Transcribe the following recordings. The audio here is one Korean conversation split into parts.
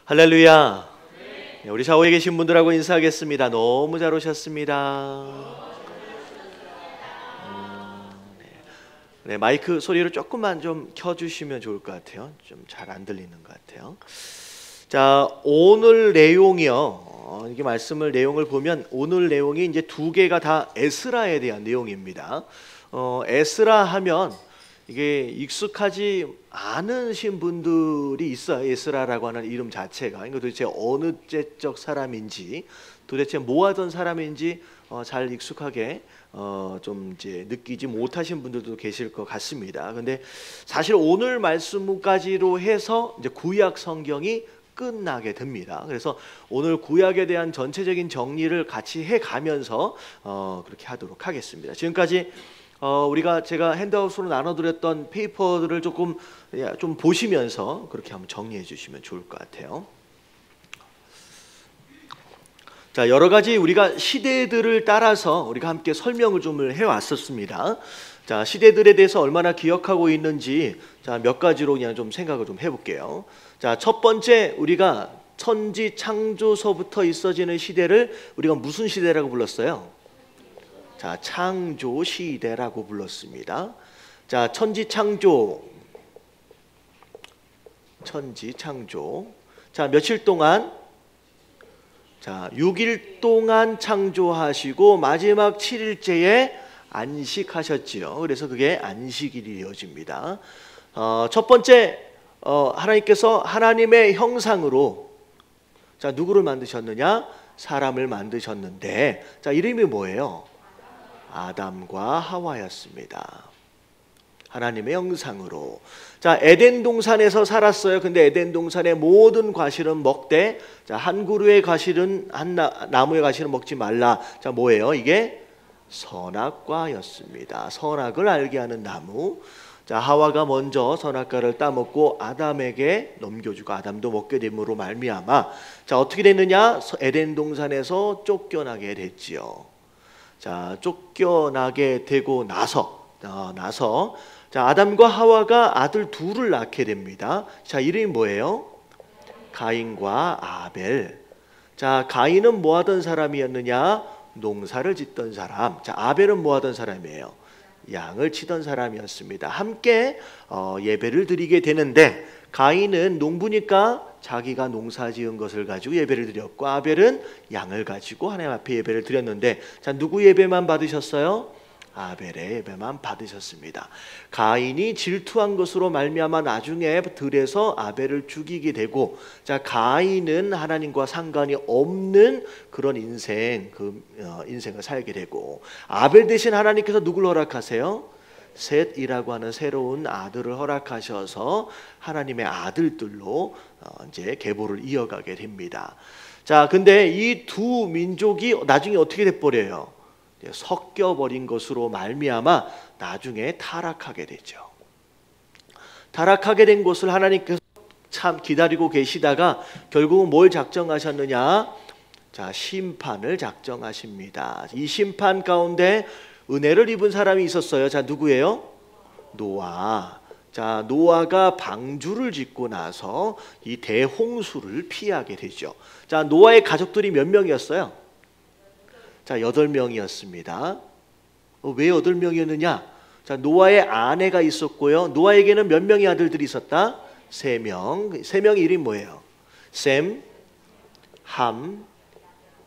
할렐루야. 네, 우리 샤워에 계신 분들하고 인사하겠습니다. 너무 잘 오셨습니다. 네, 마이크 소리를 조금만 좀 켜주시면 좋을 것 같아요. 좀 잘 안 들리는 것 같아요. 자, 오늘 내용이요. 이게 내용을 보면 오늘 내용이 이제 두 개가 다 에스라에 대한 내용입니다. 에스라 하면 이게 익숙하지 않으신 분들이 있어요. 에스라라고 하는 이름 자체가. 이거 도대체 어느 때적 사람인지, 도대체 뭐 하던 사람인지 잘 익숙하게 좀 이제 느끼지 못하신 분들도 계실 것 같습니다. 근데 사실 오늘 말씀까지로 해서 이제 구약 성경이 끝나게 됩니다. 그래서 오늘 구약에 대한 전체적인 정리를 같이 해가면서 그렇게 하도록 하겠습니다. 지금까지 제가 핸드아웃으로 나눠드렸던 페이퍼들을 조금 좀 보시면서 그렇게 한번 정리해 주시면 좋을 것 같아요. 자, 여러 가지 우리가 시대들을 따라서 우리가 함께 설명을 좀 해왔었습니다. 자, 시대들에 대해서 얼마나 기억하고 있는지 몇 가지로 그냥 좀 생각을 좀 해볼게요. 자, 첫 번째, 우리가 천지 창조서부터 있어지는 시대를 우리가 무슨 시대라고 불렀어요? 자, 창조 시대라고 불렀습니다. 자, 천지 창조. 자, 며칠 동안? 자, 6일 동안 창조하시고 마지막 7일째에 안식하셨지요. 그래서 그게 안식일이 이어집니다. 첫 번째, 하나님께서 하나님의 형상으로 자, 누구를 만드셨느냐? 사람을 만드셨는데, 자, 이름이 뭐예요? 아담과 하와였습니다. 하나님의 형상으로. 자, 에덴 동산에서 살았어요. 근데 에덴 동산의 모든 과실은 먹되, 자, 한 그루의 과실은 나무의 과실은 먹지 말라. 자, 뭐예요? 이게 선악과였습니다. 선악을 알게 하는 나무. 자, 하와가 먼저 선악과를 따먹고 아담에게 넘겨주고 아담도 먹게 됨으로 말미암아, 자, 어떻게 됐느냐? 에덴 동산에서 쫓겨나게 됐지요. 자, 쫓겨나게 되고 나서 자, 아담과 하와가 아들 둘을 낳게 됩니다. 자, 이름이 뭐예요? 가인과 아벨. 자, 가인은 뭐 하던 사람이었느냐? 농사를 짓던 사람. 자, 아벨은 뭐 하던 사람이에요? 양을 치던 사람이었습니다. 함께 예배를 드리게 되는데, 가인은 농부니까 자기가 농사 지은 것을 가지고 예배를 드렸고, 아벨은 양을 가지고 하나님 앞에 예배를 드렸는데, 자, 누구 예배만 받으셨어요? 아벨의 예배만 받으셨습니다. 가인이 질투한 것으로 말미암아 나중에 들에서 아벨을 죽이게 되고, 자, 가인은 하나님과 상관이 없는 그런 인생을 살게 되고, 아벨 대신 하나님께서 누굴 허락하세요? 셋이라고 하는 새로운 아들을 허락하셔서 하나님의 아들들로 이제 계보를 이어가게 됩니다. 자, 근데 이 두 민족이 나중에 어떻게 돼버려요? 섞여버린 것으로 말미암아 나중에 타락하게 되죠. 타락하게 된 것을 하나님께서 참 기다리고 계시다가 결국은 뭘 작정하셨느냐? 자, 심판을 작정하십니다. 이 심판 가운데 은혜를 입은 사람이 있었어요. 자, 누구예요? 노아. 자, 노아가 방주를 짓고 나서 이 대홍수를 피하게 되죠. 자, 노아의 가족들이 몇 명이었어요? 자, 8명이었습니다. 왜 8명이었느냐? 자, 노아의 아내가 있었고요. 노아에게는 몇 명의 아들들이 있었다? 3명. 3명의 이름이 뭐예요? 셈, 함,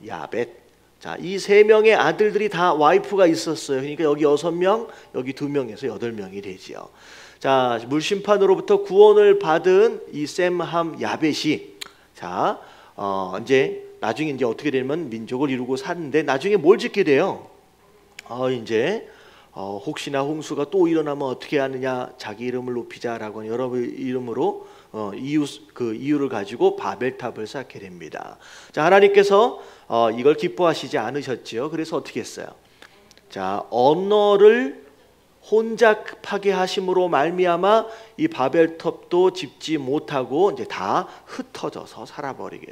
야벳. 자, 이 3명의 아들들이 다 와이프가 있었어요. 그러니까 여기 6명, 여기 2명에서 8명이 되지요. 자, 물심판으로부터 구원을 받은 이 셈, 함, 야벳이 자, 이제 나중에 이제 어떻게 되면 민족을 이루고 사는데, 나중에 뭘 짓게 돼요? 이제 혹시나 홍수가 또 일어나면 어떻게 하느냐? 자기 이름을 높이자라고 하는 여러 이름으로 이유를 가지고 바벨탑을 쌓게 됩니다. 자, 하나님께서 이걸 기뻐하시지 않으셨지요. 그래서 어떻게 했어요? 자, 언어를 혼자 파괴하심으로 말미암아 이 바벨탑도 짓지 못하고 이제 다 흩어져서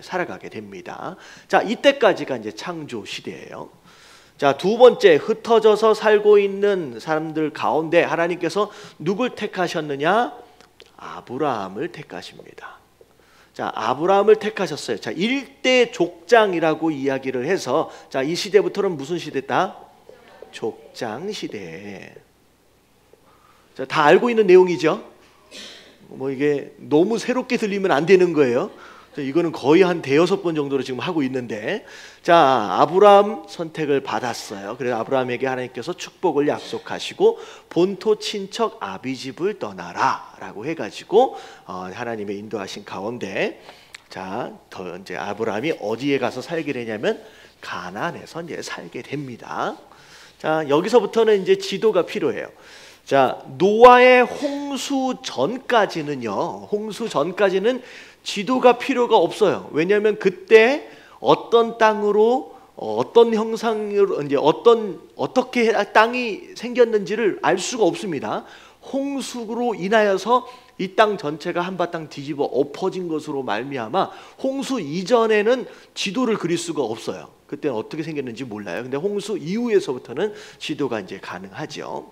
살아가게 됩니다. 자, 이때까지가 이제 창조 시대예요. 자, 두 번째, 흩어져서 살고 있는 사람들 가운데 하나님께서 누굴 택하셨느냐? 아브라함을 택하십니다. 자, 아브라함을 택하셨어요. 자, 일대 족장이라고 이야기를 해서 자, 이 시대부터는 무슨 시대다? 족장 시대. 자, 다 알고 있는 내용이죠. 뭐 이게 너무 새롭게 들리면 안 되는 거예요. 자, 이거는 거의 한 대여섯 번 정도로 지금 하고 있는데, 자, 아브라함 선택을 받았어요. 그래서 아브라함에게 하나님께서 축복을 약속하시고 본토 친척 아비집을 떠나라라고 해가지고 하나님의 인도하신 가운데, 자, 더 이제 아브라함이 어디에 가서 살게 되냐면 가나안에서 이제 살게 됩니다. 자, 여기서부터는 이제 지도가 필요해요. 자, 노아의 홍수 전까지는요, 홍수 전까지는 지도가 필요가 없어요. 왜냐하면 그때 어떤 땅으로 어떤 형상으로 이제 어떻게 땅이 생겼는지를 알 수가 없습니다. 홍수로 인하여서 이 땅 전체가 한바탕 뒤집어 엎어진 것으로 말미암아 홍수 이전에는 지도를 그릴 수가 없어요. 그때는 어떻게 생겼는지 몰라요. 근데 홍수 이후에서부터는 지도가 이제 가능하죠.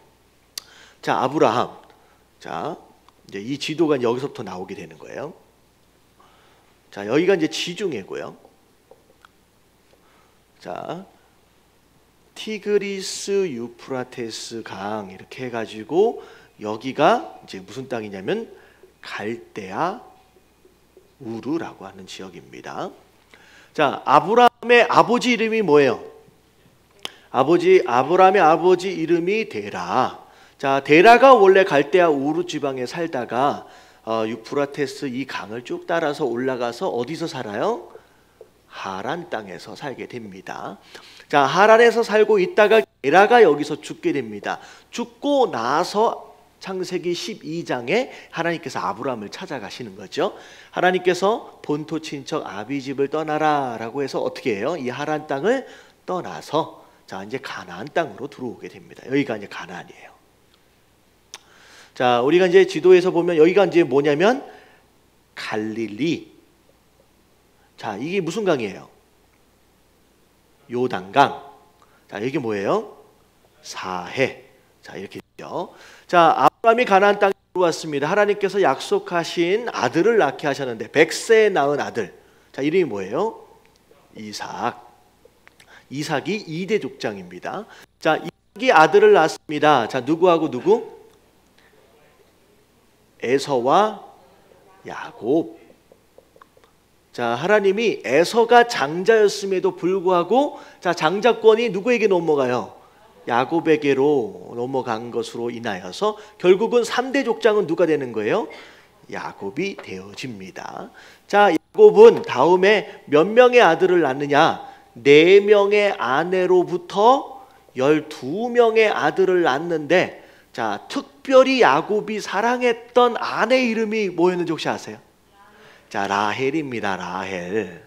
자, 아브라함. 자, 이제 이 지도가 여기서부터 나오게 되는 거예요. 자, 여기가 이제 지중해고요. 자, 티그리스 유프라테스 강 이렇게 해가지고 여기가 이제 무슨 땅이냐면 갈대아 우르라고 하는 지역입니다. 자, 아브라함의 아버지 이름이 뭐예요? 아브라함의 아버지 이름이 데라. 자, 데라가 원래 갈대아 우르 지방에 살다가 유프라테스 이 강을 쭉 따라서 올라가서 어디서 살아요? 하란 땅에서 살게 됩니다. 자, 하란에서 살고 있다가 데라가 여기서 죽게 됩니다. 죽고 나서 창세기 12장에 하나님께서 아브라함을 찾아가시는 거죠. 하나님께서 본토 친척 아비집을 떠나라 라고 해서 어떻게 해요? 이 하란 땅을 떠나서 자, 이제 가나안 땅으로 들어오게 됩니다. 여기가 이제 가나안이에요. 자, 우리가 이제 지도에서 보면 여기가 이제 뭐냐면 갈릴리. 자, 이게 무슨 강이에요? 요단강. 자, 이게 뭐예요? 사해. 자, 이렇게 있죠. 자, 아브라함이 가나안 땅에 들어왔습니다. 하나님께서 약속하신 아들을 낳게 하셨는데 100세에 낳은 아들. 자, 이름이 뭐예요? 이삭. 이삭이 2대 족장입니다. 자, 이삭이 아들을 낳습니다. 자, 누구하고 누구? 에서와 야곱. 자, 하나님이 에서가 장자였음에도 불구하고 자, 장자권이 누구에게 넘어가요? 야곱에게로 넘어간 것으로 인하여서 결국은 3대 족장은 누가 되는 거예요? 야곱이 되어집니다. 자, 야곱은 다음에 몇 명의 아들을 낳느냐? 4명의 아내로부터 12명의 아들을 낳는데, 자, 특별히 야곱이 사랑했던 아내 이름이 뭐였는지 혹시 아세요? 자, 라헬입니다. 라헬.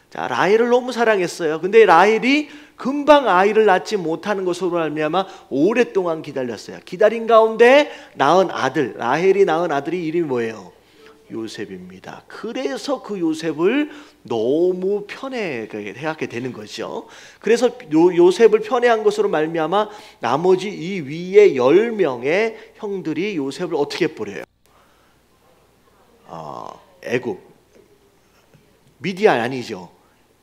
자, 라헬을 너무 사랑했어요. 근데 라헬이 금방 아이를 낳지 못하는 것으로 말미암아 오랫동안 기다렸어요. 기다린 가운데 낳은 아들, 라헬이 낳은 아들이 이름이 뭐예요? 요셉입니다. 그래서 그 요셉을 너무 편애하게 되는 거죠. 그래서 요셉을 편애한 것으로 말미암아 나머지 이 위에 10명의 형들이 요셉을 어떻게 버려요? 애굽. 미디안 아니죠.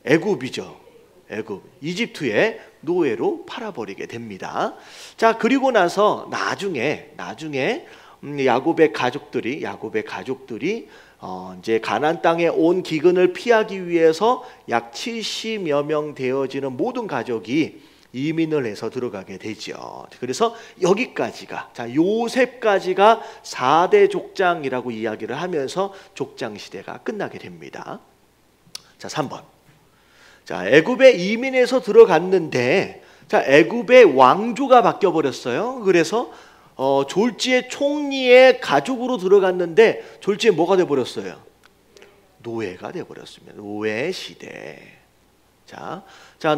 애굽이죠. 애굽. 이집트의 노예로 팔아버리게 됩니다. 자, 그리고 나서 나중에 야곱의 가족들이 이제 가나안 땅에 온 기근을 피하기 위해서 약 70여 명 되어지는 모든 가족이 이민을 해서 들어가게 되죠. 그래서 여기까지가, 자, 요셉까지가 4대 족장이라고 이야기를 하면서 족장 시대가 끝나게 됩니다. 자, 3번. 자, 애굽에 이민해서 들어갔는데, 자, 애굽의 왕조가 바뀌어 버렸어요. 그래서 졸지의 총리의 가족으로 들어갔는데 졸지에 뭐가 돼 버렸어요? 노예가 돼 버렸습니다. 노예 시대. 자,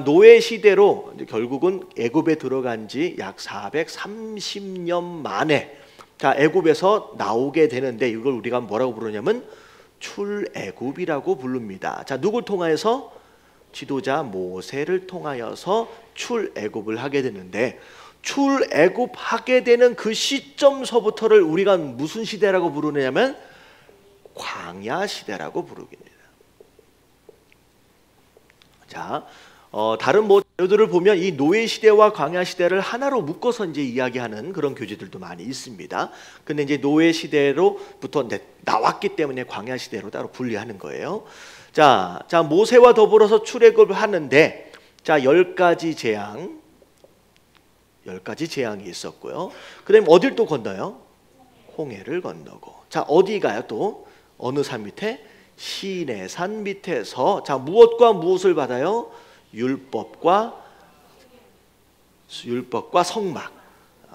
노예 시대로 이제 결국은 애굽에 들어간 지 약 430년 만에 자, 애굽에서 나오게 되는데 이걸 우리가 뭐라고 부르냐면 출애굽이라고 부릅니다. 자, 누굴 통하여서? 지도자 모세를 통하여서 출애굽을 하게 되는데, 출애굽하게 되는 그 시점서부터를 우리가 무슨 시대라고 부르냐면 광야 시대라고 부르깁니다. 자, 다른 자료들을 보면 이 노예 시대와 광야 시대를 하나로 묶어서 이제 이야기하는 그런 교재들도 많이 있습니다. 근데 이제 노예 시대로부터 나왔기 때문에 광야 시대로 따로 분리하는 거예요. 자, 모세와 더불어서 출애굽을 하는데, 자, 10가지 재앙이 있었고요. 그다음에 어딜 또 건너요? 홍해를 건너고. 자, 어디 가요? 또 어느 산 밑에? 시내산 밑에서, 자, 무엇과 무엇을 받아요? 율법과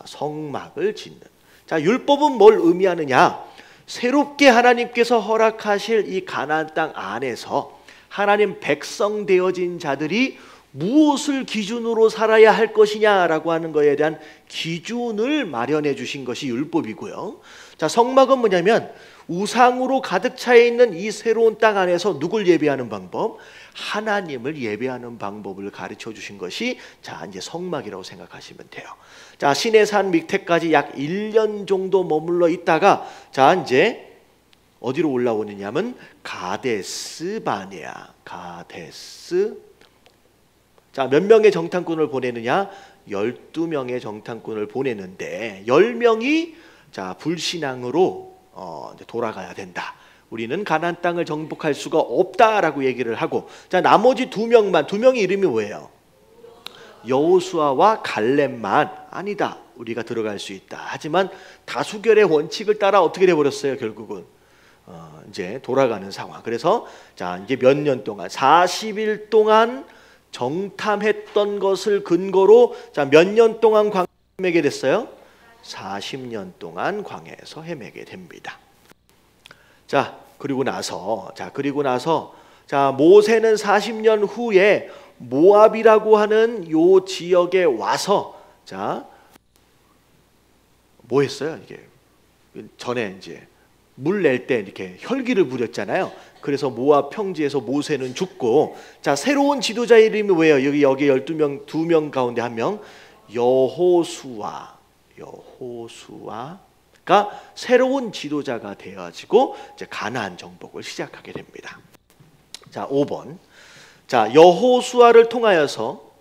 성막을 짓는. 자, 율법은 뭘 의미하느냐? 새롭게 하나님께서 허락하실 이 가나안 땅 안에서 하나님 백성 되어진 자들이 무엇을 기준으로 살아야 할 것이냐라고 하는 것에 대한 기준을 마련해 주신 것이 율법이고요. 자, 성막은 뭐냐면 우상으로 가득 차 있는 이 새로운 땅 안에서 누굴 예배하는 방법? 하나님을 예배하는 방법을 가르쳐 주신 것이, 자, 이제 성막이라고 생각하시면 돼요. 자, 시내산 밑에까지 약 1년 정도 머물러 있다가, 자, 이제 어디로 올라오느냐면 가데스 바네아. 자, 몇 명의 정탐꾼을 보내느냐? 12명의 정탐꾼을 보내는데 10명이 자, 불신앙으로 이제 돌아가야 된다. 우리는 가나안 땅을 정복할 수가 없다라고 얘기를 하고, 자, 나머지 두 명의 이름이 뭐예요? 여호수아와 갈렙만 아니다. 우리가 들어갈 수 있다. 하지만 다수결의 원칙을 따라 어떻게 돼 버렸어요? 결국은 이제 돌아가는 상황. 그래서 자, 이제 몇 년 동안 40일 동안 정탐했던 것을 근거로, 자, 몇 년 동안 광야에 헤매게 됐어요? 40년 동안 광야에서 헤매게 됩니다. 자, 그리고 나서 자, 모세는 40년 후에 모압이라고 하는 요 지역에 와서, 자, 뭐 했어요? 이게 전에 이제 물 낼 때 이렇게 혈기를 부렸잖아요. 그래서 모압 평지에서 모세는 죽고, 자, 새로운 지도자 이름이 뭐예요? 여기 12명, 2명 가운데 한 명, 여호수아가 새로운 지도자가 되어지고 이제 가나안 정복을 시작하게 됩니다. 자, 5번. 자, 여호수아를 통하여서,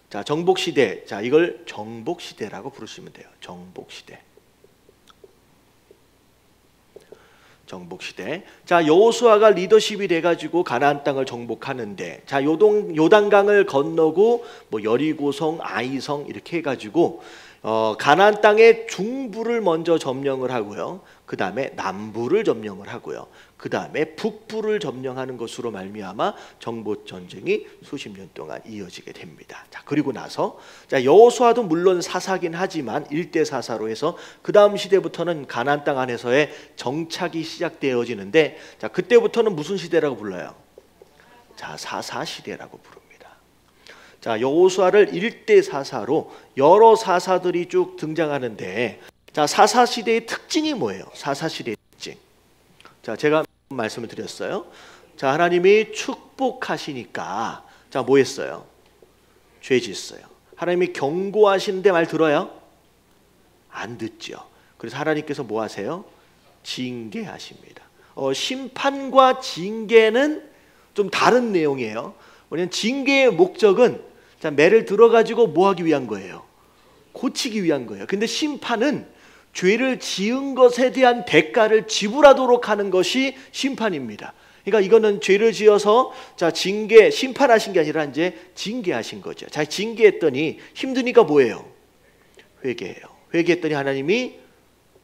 자, 정복 시대. 자, 이걸 정복 시대라고 부르시면 돼요. 정복 시대. 자, 여호수아가 리더십이 돼가지고 가나안 땅을 정복하는데, 자, 요단강을 건너고 뭐 여리고성, 아이성 이렇게 해가지고 가나안 땅의 중부를 먼저 점령을 하고요. 그 다음에 남부를 점령을 하고요. 그 다음에 북부를 점령하는 것으로 말미암아 정복 전쟁이 수십 년 동안 이어지게 됩니다. 자, 그리고 나서, 자, 여호수아도 물론 사사긴 하지만 일대 사사로 해서 그 다음 시대부터는 가나안 땅 안에서의 정착이 시작되어지는데, 자, 그때부터는 무슨 시대라고 불러요? 자, 사사 시대라고 부릅니다. 자, 여호수아를 일대 사사로 여러 사사들이 쭉 등장하는데, 자, 사사 시대의 특징이 뭐예요? 사사 시대의 특징. 자, 제가 말씀을 드렸어요. 자, 하나님이 축복하시니까, 자, 뭐 했어요? 죄 짓어요. 하나님이 경고하시는데 말 들어요? 안 듣죠. 그래서 하나님께서 뭐 하세요? 징계하십니다. 심판과 징계는 좀 다른 내용이에요. 왜냐하면 징계의 목적은, 자, 매를 들어가지고 뭐 하기 위한 거예요? 고치기 위한 거예요. 근데 심판은 죄를 지은 것에 대한 대가를 지불하도록 하는 것이 심판입니다. 그러니까 이거는 죄를 지어서, 자, 심판하신 게 아니라 이제 징계하신 거죠. 자, 징계했더니 힘드니까 뭐예요? 회개해요. 회개했더니 하나님이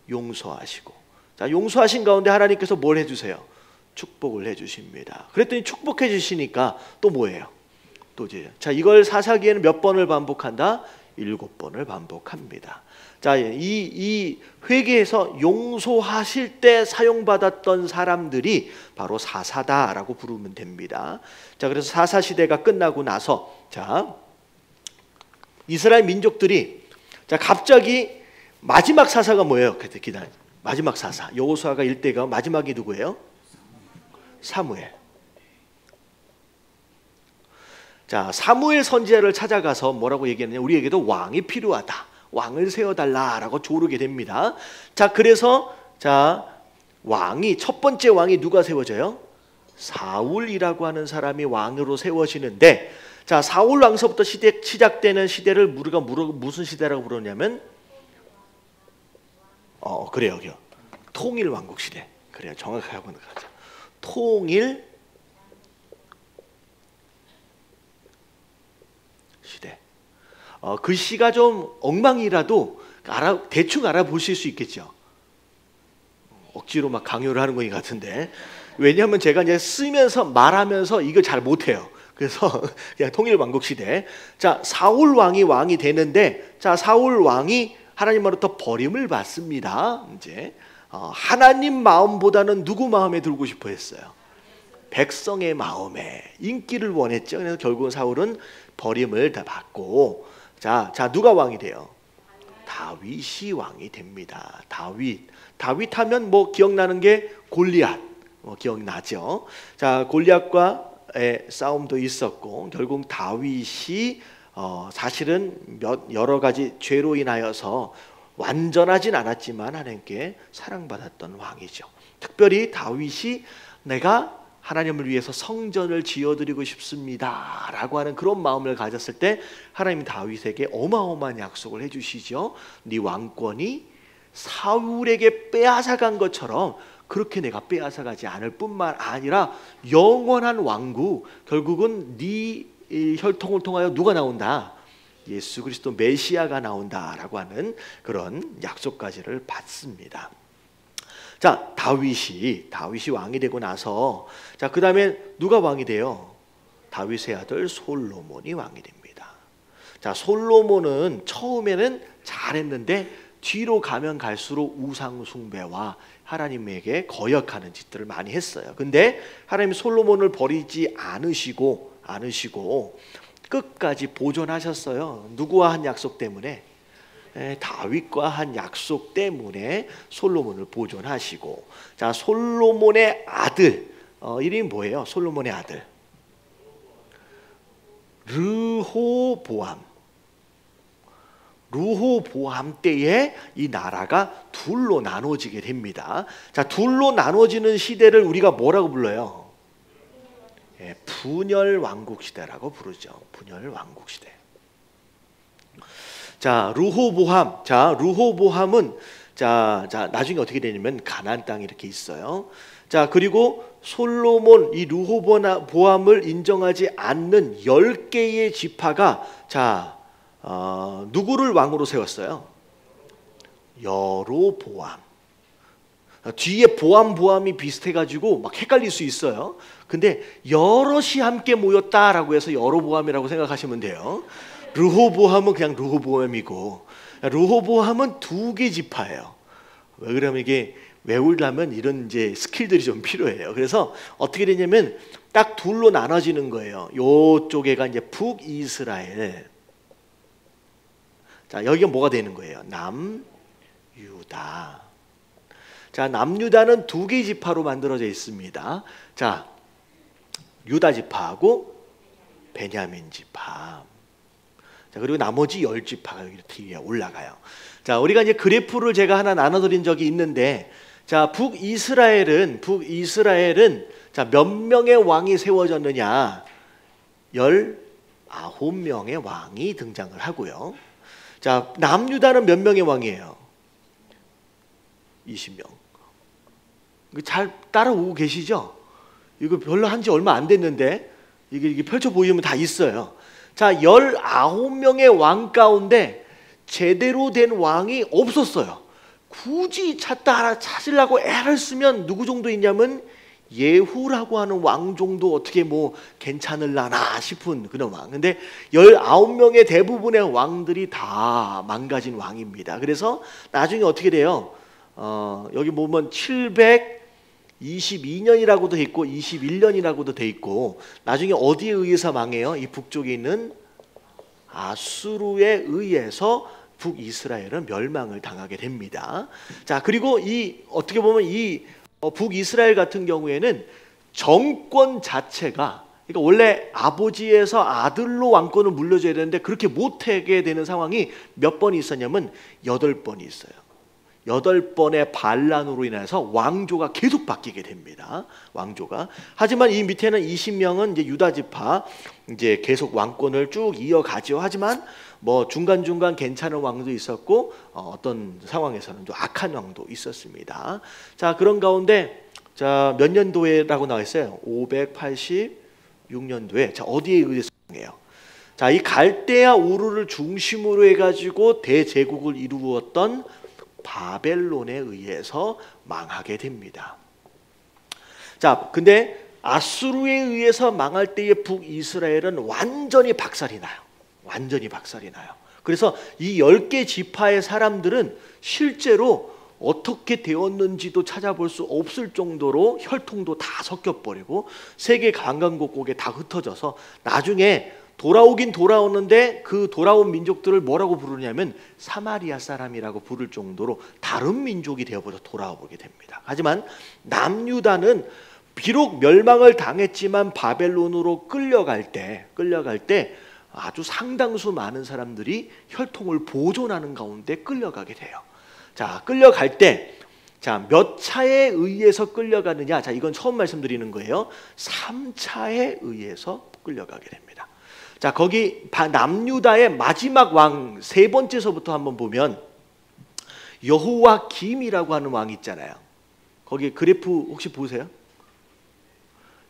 용서하시고, 자, 용서하신 가운데 하나님께서 뭘 해주세요? 축복을 해주십니다. 그랬더니 축복해 주시니까 또 뭐예요? 또 이제, 자, 이걸 사사기에는 몇 번을 반복한다? 7번을 반복합니다. 자, 이 회개에서 용서하실 때 사용받았던 사람들이 바로 사사다라고 부르면 됩니다. 자, 그래서 사사 시대가 끝나고 나서, 자, 이스라엘 민족들이, 자, 갑자기 마지막 사사가 뭐예요? 기다려. 마지막 사사. 여호수아가 일대가 마지막이 누구예요? 사무엘. 자, 사무엘 선지자를 찾아가서 뭐라고 얘기했느냐? 우리에게도 왕이 필요하다. 왕을 세워달라라고 조르게 됩니다. 자, 그래서, 자, 왕이 첫 번째 왕이 누가 세워져요? 사울이라고 하는 사람이 왕으로 세워지는데, 자, 사울 왕서부터 시작되는 시대를 우리가 무슨 시대라고 부르냐면 그래요. 통일 왕국 시대. 그래요. 정확하게 하고 가죠. 통일 시대. 글씨가 좀 엉망이라도 대충 알아보실 수 있겠죠. 억지로 막 강요를 하는 것 같은데, 왜냐하면 제가 이제 쓰면서 말하면서 이걸 잘 못해요. 그래서 그냥 통일 왕국 시대. 자, 사울 왕이 되는데, 자, 사울 왕이 하나님으로부터 버림을 받습니다. 이제 하나님 마음보다는 누구 마음에 들고 싶어 했어요? 백성의 마음에 인기를 원했죠. 그래서 결국은 사울은 버림을 다 받고, 자 누가 왕이 돼요? 다윗이 왕이 됩니다. 다윗 하면 뭐 기억나는 게 골리앗, 기억나죠? 자, 골리앗과의 싸움도 있었고, 결국 다윗이 사실은 여러 가지 죄로 인하여서 완전하진 않았지만 하나님께 사랑받았던 왕이죠. 특별히 다윗이 내가 하나님을 위해서 성전을 지어드리고 싶습니다 라고 하는 그런 마음을 가졌을 때 하나님이 다윗에게 어마어마한 약속을 해주시죠. 네 왕권이 사울에게 빼앗아간 것처럼 그렇게 내가 빼앗아가지 않을 뿐만 아니라 영원한 왕국, 결국은 네 혈통을 통하여 누가 나온다? 예수 그리스도 메시아가 나온다라고 하는 그런 약속까지를 받습니다. 자, 다윗이 왕이 되고 나서, 자, 그 다음에 누가 왕이 돼요? 다윗의 아들 솔로몬이 왕이 됩니다. 자, 솔로몬은 처음에는 잘했는데 뒤로 가면 갈수록 우상 숭배와 하나님에게 거역하는 짓들을 많이 했어요. 근데 하나님이 솔로몬을 버리지 않으시고 끝까지 보존하셨어요. 누구와 한 약속 때문에? 다윗과 한 약속 때문에 솔로몬을 보존하시고, 자, 솔로몬의 아들, 이름이 뭐예요? 솔로몬의 아들 르호보암 때에 이 나라가 둘로 나눠지게 됩니다. 자, 둘로 나눠지는 시대를 우리가 뭐라고 불러요? 분열 왕국 시대라고 부르죠. 분열 왕국 시대. 자, 르호보암은 자, 나중에 어떻게 되냐면 가나안 땅이 이렇게 있어요. 자, 그리고 솔로몬 이 르호보암을 인정하지 않는 10개의 지파가 자, 누구를 왕으로 세웠어요? 여로보암. 뒤에 보암이 비슷해가지고 막 헷갈릴 수 있어요. 근데 여럿이 함께 모였다라고 해서 여로보암이라고 생각하시면 돼요. 르호보암은 그냥 르호보암이고, 르호보암은 2개 지파예요. 왜 그러면 이게 외우려면 이런 이제 스킬들이 좀 필요해요. 그래서 어떻게 되냐면 딱 둘로 나눠지는 거예요. 요쪽에가 이제 북이스라엘. 자, 여기가 뭐가 되는 거예요? 남유다. 자, 남유다는 2개 지파로 만들어져 있습니다. 자, 유다 지파하고 베냐민 지파. 자, 그리고 나머지 10지파가 여기 뒤에 올라가요. 자, 우리가 이제 그래프를 제가 하나 나눠드린 적이 있는데, 자, 북이스라엘은 자, 몇 명의 왕이 세워졌느냐? 19명의 왕이 등장을 하고요. 자, 남유다는 몇 명의 왕이에요? 20명. 잘 따라오고 계시죠? 이거 별로 한지 얼마 안 됐는데 이게 펼쳐 보이면 다 있어요. 자, 19명의 왕 가운데 제대로 된 왕이 없었어요. 굳이 찾으려고 애를 쓰면 누구 정도 있냐면 예후라고 하는 왕 정도 어떻게 뭐 괜찮을라나 싶은 그런 왕. 근데 19명의 대부분의 왕들이 다 망가진 왕입니다. 그래서 나중에 어떻게 돼요? 여기 보면 722년이라고도 돼 있고 21년이라고도 돼 있고, 나중에 어디에 의해서 망해요? 이 북쪽에 있는 아수르에 의해서 북이스라엘은 멸망을 당하게 됩니다. 자, 그리고 이 어떻게 보면 이 북이스라엘 같은 경우에는 정권 자체가, 그러니까 원래 아버지에서 아들로 왕권을 물려줘야 되는데 그렇게 못하게 되는 상황이 몇 번이 있었냐면 8번이 있어요. 8번의 반란으로 인해서 왕조가 계속 바뀌게 됩니다. 왕조가. 하지만 이 밑에는 20명은 이제 유다 지파 이제 계속 왕권을 쭉 이어가죠. 하지만 뭐 중간중간 괜찮은 왕도 있었고 어떤 상황에서는 좀 악한 왕도 있었습니다. 자, 그런 가운데 자, 몇 년도에라고 나와 있어요? 586년도에. 자, 어디에 의해서 망해요? 자, 이 갈대아 우르를 중심으로 해가지고 대제국을 이루었던 바벨론에 의해서 망하게 됩니다. 자, 근데 아수르에 의해서 망할 때의 북이스라엘은 완전히 박살이 나요. 완전히 박살이 나요. 그래서 이 10개 지파의 사람들은 실제로 어떻게 되었는지도 찾아볼 수 없을 정도로 혈통도 다 섞여버리고 세계 관광국국에 다 흩어져서 나중에 돌아오긴 돌아오는데 그 돌아온 민족들을 뭐라고 부르냐면 사마리아 사람이라고 부를 정도로 다른 민족이 되어버려 돌아와 보게 됩니다. 하지만 남유다는 비록 멸망을 당했지만 바벨론으로 끌려갈 때 아주 상당수 많은 사람들이 혈통을 보존하는 가운데 끌려가게 돼요. 자, 끌려갈 때 자, 몇 차에 의해서 끌려가느냐? 자, 이건 처음 말씀드리는 거예요. 3차에 의해서 끌려가게 됩니다. 자, 거기 남유다의 마지막 왕 세 번째서부터 한번 보면 여호와김이라고 하는 왕이 있잖아요. 거기 그래프 혹시 보세요?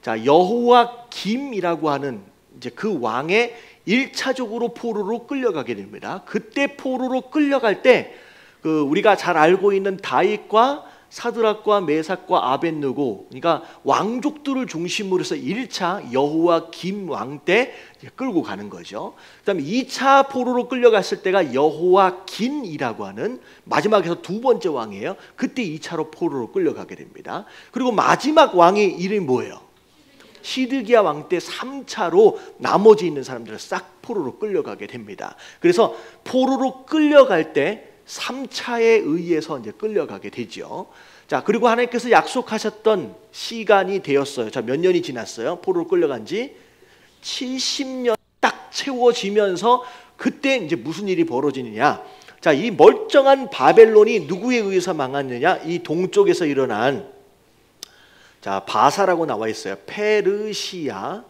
자, 여호와김이라고 하는 이제 그 왕의 1차적으로 포로로 끌려가게 됩니다. 그때 포로로 끌려갈 때 그 우리가 잘 알고 있는 다윗과 사드락과 메삭과 아벳느고, 그러니까 왕족들을 중심으로 해서 1차 여호와김 왕 때 끌고 가는 거죠. 그다음에 2차 포로로 끌려갔을 때가 여호와긴이라고 하는 마지막에서 두 번째 왕이에요. 그때 2차로 포로로 끌려가게 됩니다. 그리고 마지막 왕의 이름이 뭐예요? 시드기야 왕 때 3차로 나머지 있는 사람들을 싹 포로로 끌려가게 됩니다. 그래서 포로로 끌려갈 때 3차에 의해서 이제 끌려가게 되죠. 자, 그리고 하나님께서 약속하셨던 시간이 되었어요. 자, 몇 년이 지났어요? 포로로 끌려간 지 70년 딱 채워지면서 그때 이제 무슨 일이 벌어지느냐? 자, 이 멀쩡한 바벨론이 누구에 의해서 망하느냐? 이 동쪽에서 일어난 자, 바사라고 나와 있어요. 페르시아에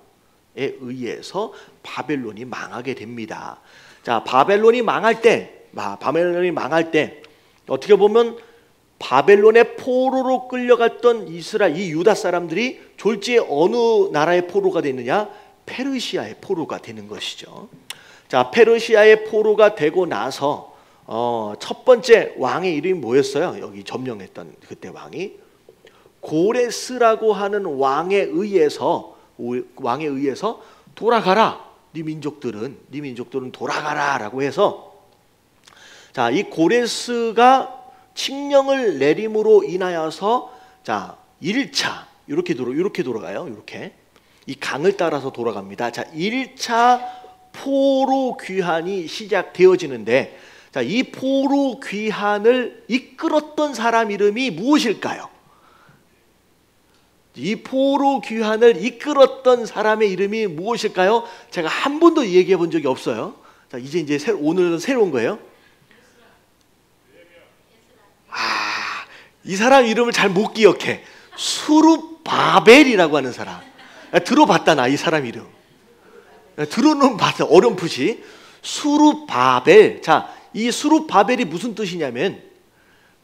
의해서 바벨론이 망하게 됩니다. 자, 바벨론이 망할 때 어떻게 보면 바벨론의 포로로 끌려갔던 이스라엘 이 유다 사람들이 졸지에 어느 나라의 포로가 됐느냐? 페르시아의 포로가 되는 것이죠. 자, 페르시아의 포로가 되고 나서 첫 번째 왕의 이름이 뭐였어요? 여기 점령했던 그때 왕이 고레스라고 하는 왕에 의해서 돌아가라. 네 민족들은 돌아가라라고 해서 자, 이 고레스가 칙령을 내림으로 인하여서 자, 1차 이렇게 돌아가요. 이렇게 이 강을 따라서 돌아갑니다. 자, 1차 포로 귀환이 시작되어지는데 자, 이 포로 귀환을 이끌었던 사람 이름이 무엇일까요? 이 포로 귀환을 이끌었던 사람의 이름이 무엇일까요? 제가 한 번도 얘기해 본 적이 없어요. 자, 이제 오늘은 새로운 거예요. 이 사람 이름을 잘 못 기억해. 수룹바벨이라고 하는 사람. 들어봤다 나 이 사람 이름. 들어는 봤어 어렴풋이. 수룹바벨. 자, 이 수룹바벨이 무슨 뜻이냐면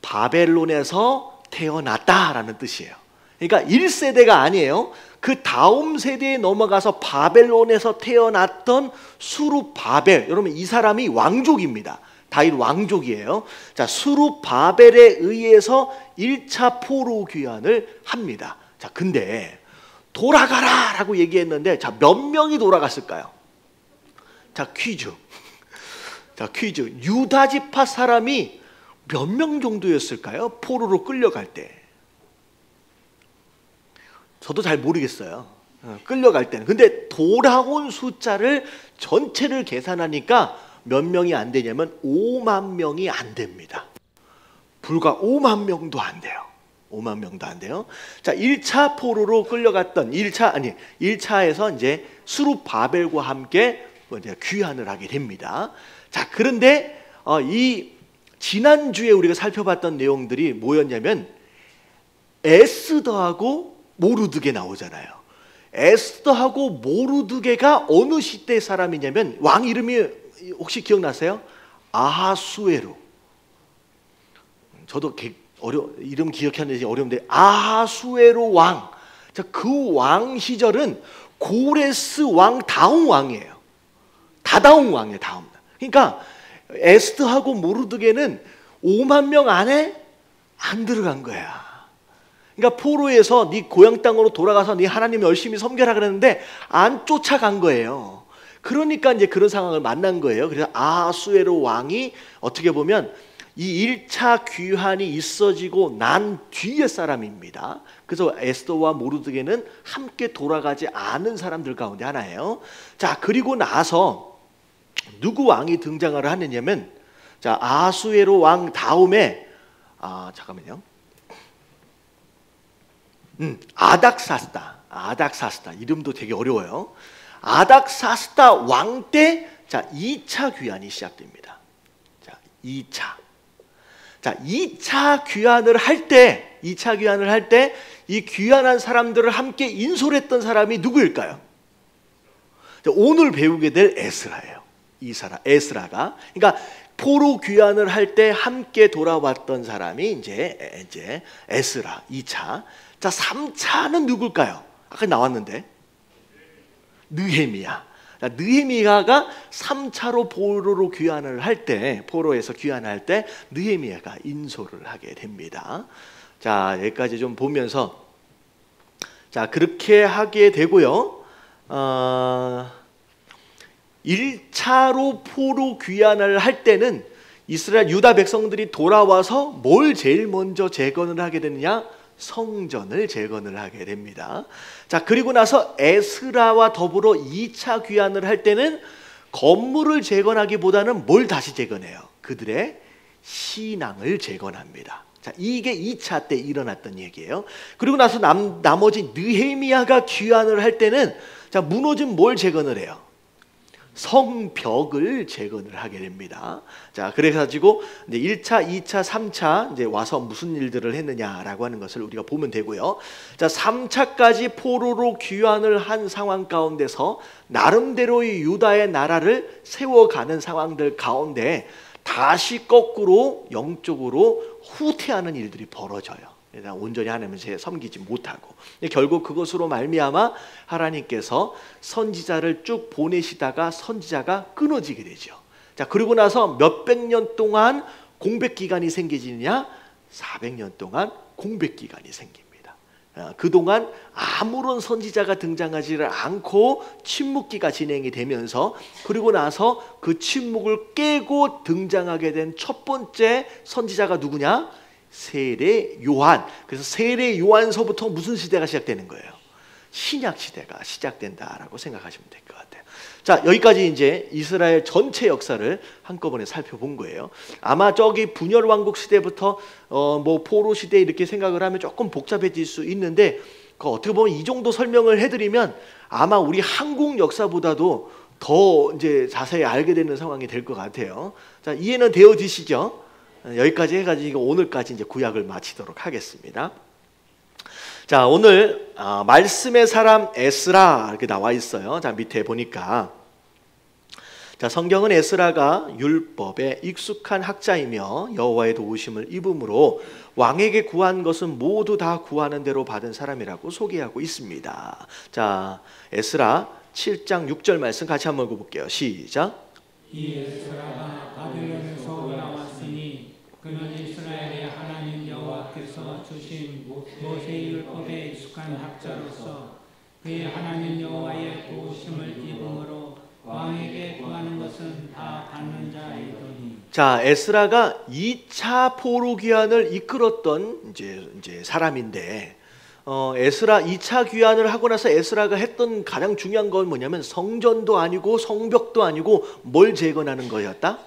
바벨론에서 태어났다라는 뜻이에요. 그러니까 1세대가 아니에요. 그 다음 세대에 넘어가서 바벨론에서 태어났던 수룹바벨. 여러분 이 사람이 왕족입니다. 다윗 왕족이에요. 자, 수룹바벨에 의해서 1차 포로 귀환을 합니다. 자, 근데 돌아가라라고 얘기했는데 자, 몇 명이 돌아갔을까요? 자, 퀴즈. 자, 퀴즈. 유다 지파 사람이 몇 명 정도였을까요? 포로로 끌려갈 때. 저도 잘 모르겠어요. 끌려갈 때는. 근데 돌아온 숫자를 전체를 계산하니까 몇 명이 안 되냐면 5만 명이 안 됩니다. 불과 5만 명도 안 돼요. 5만 명도 안 돼요. 자, 1차 포로로 끌려갔던 1차에서 이제 수룹바벨과 함께 이제 귀환을 하게 됩니다. 자, 그런데 지난주에 우리가 살펴봤던 내용들이 뭐였냐면 에스더하고 모르드게 나오잖아요. 에스더하고 모르드게가 어느 시대 사람이냐면 왕 이름이 혹시 기억나세요? 아하수에로. 저도 이름 기억하는 게 어려운데 아하수에로 왕. 자, 그 왕 시절은 고레스 왕 다음 왕이에요. 다다음 왕이에요. 다음. 그러니까 에스더하고 모르드게는 5만 명 안에 안 들어간 거야. 그러니까 포로에서 네 고향 땅으로 돌아가서 네 하나님 열심히 섬겨라 그랬는데 안 쫓아간 거예요. 그러니까 이제 그런 상황을 만난 거예요. 그래서 아하수에로 왕이 어떻게 보면 이 1차 귀환이 있어지고 난 뒤의 사람입니다. 그래서 에스더와 모르드게는 함께 돌아가지 않은 사람들 가운데 하나예요. 자, 그리고 나서 누구 왕이 등장을 하느냐면, 자, 아하수에로 왕 다음에 잠깐만요. 아닥사스다 이름도 되게 어려워요. 아닥사스다 왕 때 자 2차 귀환이 시작됩니다. 자, 2차 귀환을 할 때 이 귀환한 사람들을 함께 인솔했던 사람이 누구일까요? 자, 오늘 배우게 될 에스라예요. 에스라가. 그러니까 포로 귀환을 할 때 함께 돌아왔던 사람이 이제 에스라 2차. 자, 3차는 누굴까요? 아까 나왔는데 느헤미야. 자, 느헤미야가 3차로 포로에서 귀환할 때 느헤미야가 인솔을 하게 됩니다. 자, 여기까지 좀 보면서 자, 그렇게 하게 되고요. 1차로 포로 귀환을 할 때는 이스라엘 유다 백성들이 돌아와서 뭘 제일 먼저 재건을 하게 되느냐? 성전을 재건을 하게 됩니다. 자, 그리고 나서 에스라와 더불어 2차 귀환을 할 때는 건물을 재건하기보다는 뭘 다시 재건해요? 그들의 신앙을 재건합니다. 자, 이게 2차 때 일어났던 얘기예요. 그리고 나서 나머지 느헤미야가 귀환을 할 때는 자, 무너진 뭘 재건을 해요? 성벽을 재건을 하게 됩니다. 자, 그래가지고 이제 1차, 2차, 3차 이제 와서 무슨 일들을 했느냐라고 하는 것을 우리가 보면 되고요. 자, 3차까지 포로로 귀환을 한 상황 가운데서 나름대로의 유다의 나라를 세워가는 상황들 가운데 다시 거꾸로 영적으로 후퇴하는 일들이 벌어져요. 온전히 하나님을 섬기지 못하고 결국 그것으로 말미암아 하나님께서 선지자를 쭉 보내시다가 선지자가 끊어지게 되죠. 자, 그리고 나서 몇백 년 동안 공백 기간이 생기느냐? 400년 동안 공백 기간이 생깁니다. 그동안 아무런 선지자가 등장하지를 않고 침묵기가 진행이 되면서 그리고 나서 그 침묵을 깨고 등장하게 된 첫 번째 선지자가 누구냐? 세례 요한. 그래서 세례 요한서부터 무슨 시대가 시작되는 거예요? 신약 시대가 시작된다라고 생각하시면 될 것 같아요. 자, 여기까지 이제 이스라엘 전체 역사를 한꺼번에 살펴본 거예요. 아마 저기 분열 왕국 시대부터 뭐 포로 시대 이렇게 생각을 하면 조금 복잡해질 수 있는데 어떻게 보면 이 정도 설명을 해드리면 아마 우리 한국 역사보다도 더 이제 자세히 알게 되는 상황이 될 것 같아요. 자, 이해는 되어지시죠? 여기까지 해가지고 오늘까지 이제 구약을 마치도록 하겠습니다. 자, 오늘 말씀의 사람 에스라 이렇게 나와 있어요. 자, 밑에 보니까 자, 성경은 에스라가 율법에 익숙한 학자이며 여호와의 도우심을 입음으로 왕에게 구한 것은 모두 다 구하는 대로 받은 사람이라고 소개하고 있습니다. 자, 에스라 7장 6절 말씀 같이 한번 읽어볼게요. 시작. 이 에스라가 바벨론에서 올라왔으니 그는 이스라엘의 하나님 여호와께서 주신 모세 율법에 익숙한 학자로서 그의 하나님 여호와의 도우심을 입음으로 왕에게 구하는 것은 다 받는 자이더니. 자, 에스라가 2차 포로 귀환을 이끌었던 이제 사람인데 에스라 2차 귀환을 하고 나서 에스라가 했던 가장 중요한 건 뭐냐면 성전도 아니고 성벽도 아니고 뭘 재건하는 거였다?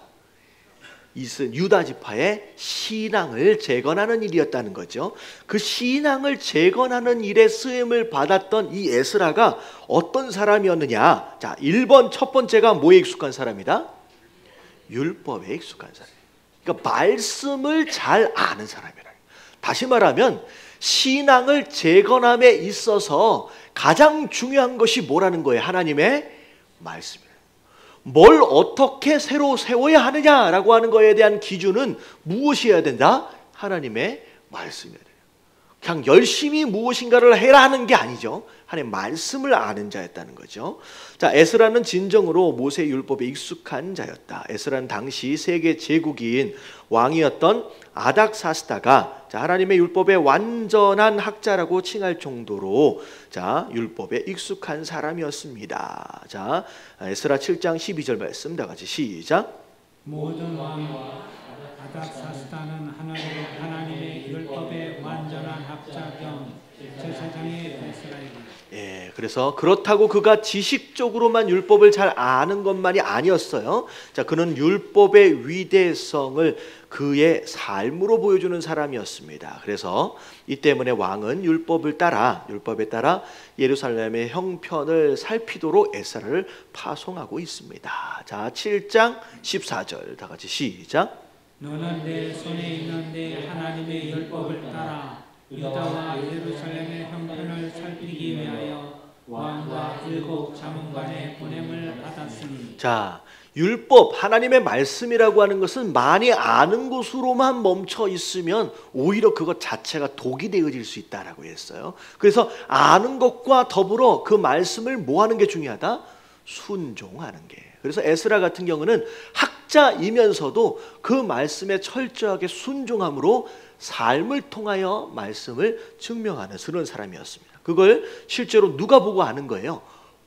유다 지파의 신앙을 재건하는 일이었다는 거죠. 그 신앙을 재건하는 일에 쓰임을 받았던 이 에스라가 어떤 사람이었느냐? 자, 1번 첫 번째가 뭐에 익숙한 사람이다? 율법에 익숙한 사람. 그러니까 말씀을 잘 아는 사람이라. 다시 말하면 신앙을 재건함에 있어서 가장 중요한 것이 뭐라는 거예요? 하나님의 말씀이에요. 뭘 어떻게 새로 세워야 하느냐라고 하는 거에 대한 기준은 무엇이어야 된다? 하나님의 말씀이어야 돼요. 그냥 열심히 무엇인가를 해라 하는 게 아니죠. 하나님의 말씀을 아는 자였다는 거죠. 자, 에스라는 진정으로 모세 율법에 익숙한 자였다. 에스라는 당시 세계 제국인 왕이었던 아닥사스다가 하나님의 율법의 완전한 학자라고 칭할 정도로 율법에 익숙한 사람이었습니다. 자, 에스라 7장 12절 말씀 다 같이 시작. 모든 왕과 아닥사스다는 하나님의 율법의 완전한 학자 겸 제사장의 에스라이다. 예, 그래서 그렇다고 그가 지식적으로만 율법을 잘 아는 것만이 아니었어요. 자, 그는 율법의 위대성을 그의 삶으로 보여주는 사람이었습니다. 그래서 이 때문에 왕은 율법에 따라 예루살렘의 형편을 살피도록 에스라를 파송하고 있습니다. 자, 7장 14절 다 같이 시작. 너는 내 손에 있는 내 하나님의 율법을 따라 유다와 예루살렘의 형편을 살피기 위하여 왕과 일곱 자문관의 보냄을 받았으니. 자, 율법, 하나님의 말씀이라고 하는 것은 많이 아는 것으로만 멈춰 있으면 오히려 그것 자체가 독이 되어질 수 있다라고 했어요. 그래서 아는 것과 더불어 그 말씀을 뭐 하는 게 중요하다? 순종하는 게. 그래서 에스라 같은 경우는 학자이면서도 그 말씀에 철저하게 순종함으로 삶을 통하여 말씀을 증명하는 그런 사람이었습니다. 그걸 실제로 누가 보고 아는 거예요?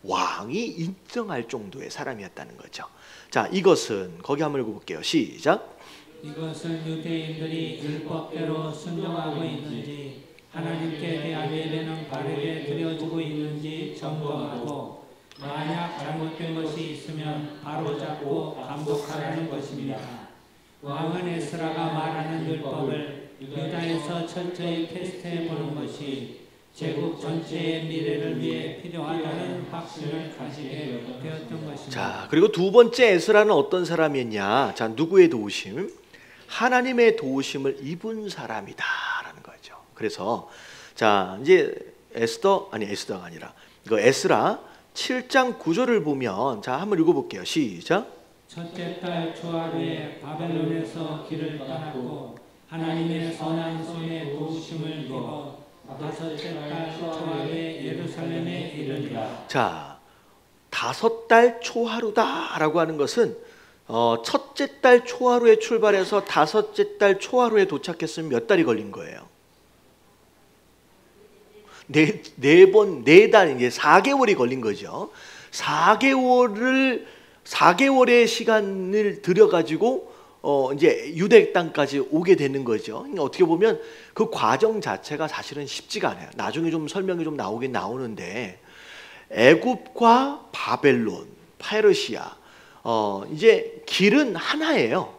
왕이 인정할 정도의 사람이었다는 거죠. 자, 이것은 거기 한번 읽어볼게요. 시작. 이것은 유대인들이 율법대로 순종하고 있는지 하나님께 대한 예배는 바르게 드려지고 있는지 점검하고 만약 잘못된 것이 있으면 바로잡고 감독하라는 것입니다. 왕은 에스라가 말하는 율법을 유다에서 철저히 테스트해 보는 것이 제국 전체의 미래를 위해 필요하다는 확신을 가지게 되었던 것입니다. 자, 그리고 두 번째 에스라는 어떤 사람이었냐? 자, 누구의 도우심? 하나님의 도우심을 입은 사람이다라는 거죠. 그래서 자, 이제 에스더가 아니라 이거 에스라 7장 9절을 보면 자, 한번 읽어볼게요. 시작. 첫째 달 초하루에 바벨론에서 길을 떠났고 하나님의 선한 손의 도우심을 입어 다섯째 달 초하루에 예루살렘에 이르니라. 자, 다섯 달 초하루다라고 하는 것은 첫째 달 초하루에 출발해서 다섯째 달 초하루에 도착했으면 몇 달이 걸린 거예요? 네 달, 이제 4개월이 걸린 거죠. 4개월의 시간을 들여가지고 이제 유대 땅까지 오게 되는 거죠. 그러니까 어떻게 보면 그 과정 자체가 사실은 쉽지가 않아요. 나중에 좀 설명이 좀 나오긴 나오는데 애굽과 바벨론, 페르시아, 이제 길은 하나예요.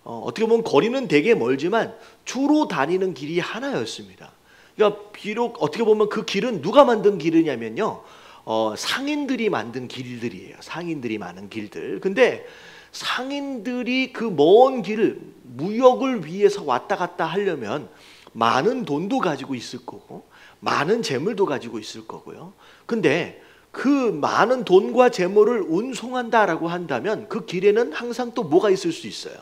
어떻게 보면 거리는 되게 멀지만 주로 다니는 길이 하나였습니다. 그러니까 비록 어떻게 보면 그 길은 누가 만든 길이냐면요, 상인들이 만든 길들이에요. 상인들이 많은 길들. 근데 상인들이 그 먼 길을 무역을 위해서 왔다 갔다 하려면 많은 돈도 가지고 있을 거고 많은 재물도 가지고 있을 거고요. 근데 그 많은 돈과 재물을 운송한다라고 한다면 그 길에는 항상 또 뭐가 있을 수 있어요?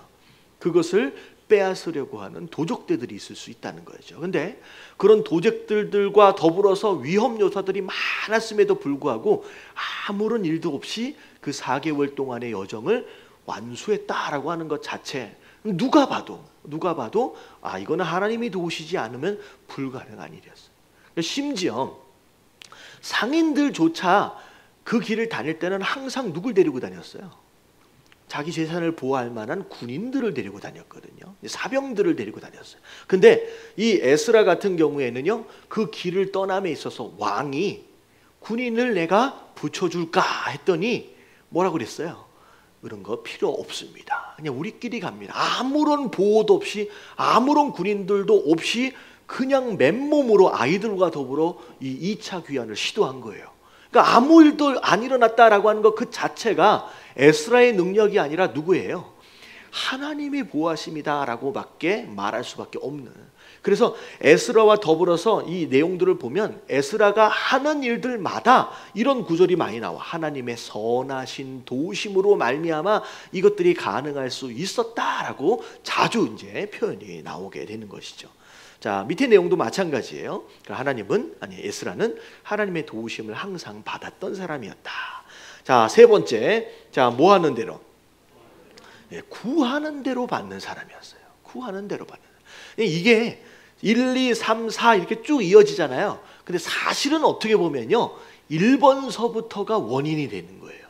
그것을 빼앗으려고 하는 도적들이 있을 수 있다는 거죠. 근데 그런 도적들과 더불어서 위험 요소들이 많았음에도 불구하고 아무런 일도 없이 그 4개월 동안의 여정을 완수했다라고 하는 것 자체, 누가 봐도 이거는 하나님이 도우시지 않으면 불가능한 일이었어요. 심지어 상인들조차 그 길을 다닐 때는 항상 누굴 데리고 다녔어요? 자기 재산을 보호할 만한 군인들을 데리고 다녔거든요. 사병들을 데리고 다녔어요. 근데 이 에스라 같은 경우에는요, 그 길을 떠남에 있어서 왕이 군인을 내가 붙여줄까 했더니 뭐라고 그랬어요? 그런 거 필요 없습니다. 그냥 우리끼리 갑니다. 아무런 보호도 없이, 아무런 군인들도 없이 그냥 맨몸으로 아이들과 더불어 이 2차 귀환을 시도한 거예요. 그러니까 아무 일도 안 일어났다라고 하는 것 그 자체가 에스라의 능력이 아니라 누구예요? 하나님이 보호하심이다라고 밖에 말할 수밖에 없는. 그래서 에스라와 더불어서 이 내용들을 보면 에스라가 하는 일들마다 이런 구절이 많이 나와. 하나님의 선하신 도우심으로 말미암아 이것들이 가능할 수 있었다라고 자주 이제 표현이 나오게 되는 것이죠. 자, 밑에 내용도 마찬가지예요. 하나님은, 아니 에스라는 하나님의 도우심을 항상 받았던 사람이었다. 자, 세 번째, 자, 뭐 하는 대로? 구하는 대로 받는 사람이었어요. 구하는 대로 받는. 이게 1, 2, 3, 4 이렇게 쭉 이어지잖아요. 근데 사실은 어떻게 보면요, 1번서부터가 원인이 되는 거예요.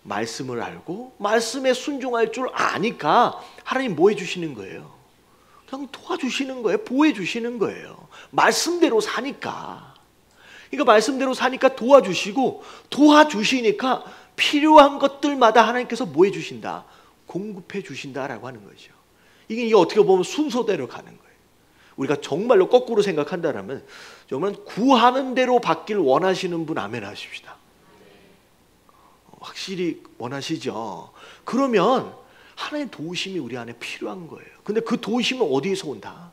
말씀을 알고 말씀에 순종할 줄 아니까 하나님 뭐 해주시는 거예요? 그냥 도와주시는 거예요. 보호해 주시는 거예요. 말씀대로 사니까. 그러니까 말씀대로 사니까 도와주시고, 도와주시니까 필요한 것들마다 하나님께서 뭐 해주신다? 공급해 주신다라고 하는 거죠. 이게 어떻게 보면 순서대로 가는 거예요. 우리가 정말로 거꾸로 생각한다면 정말 구하는 대로 받길 원하시는 분 아멘 하십시다. 확실히 원하시죠. 그러면 하나님의 도우심이 우리 안에 필요한 거예요. 근데 그 도우심은 어디에서 온다?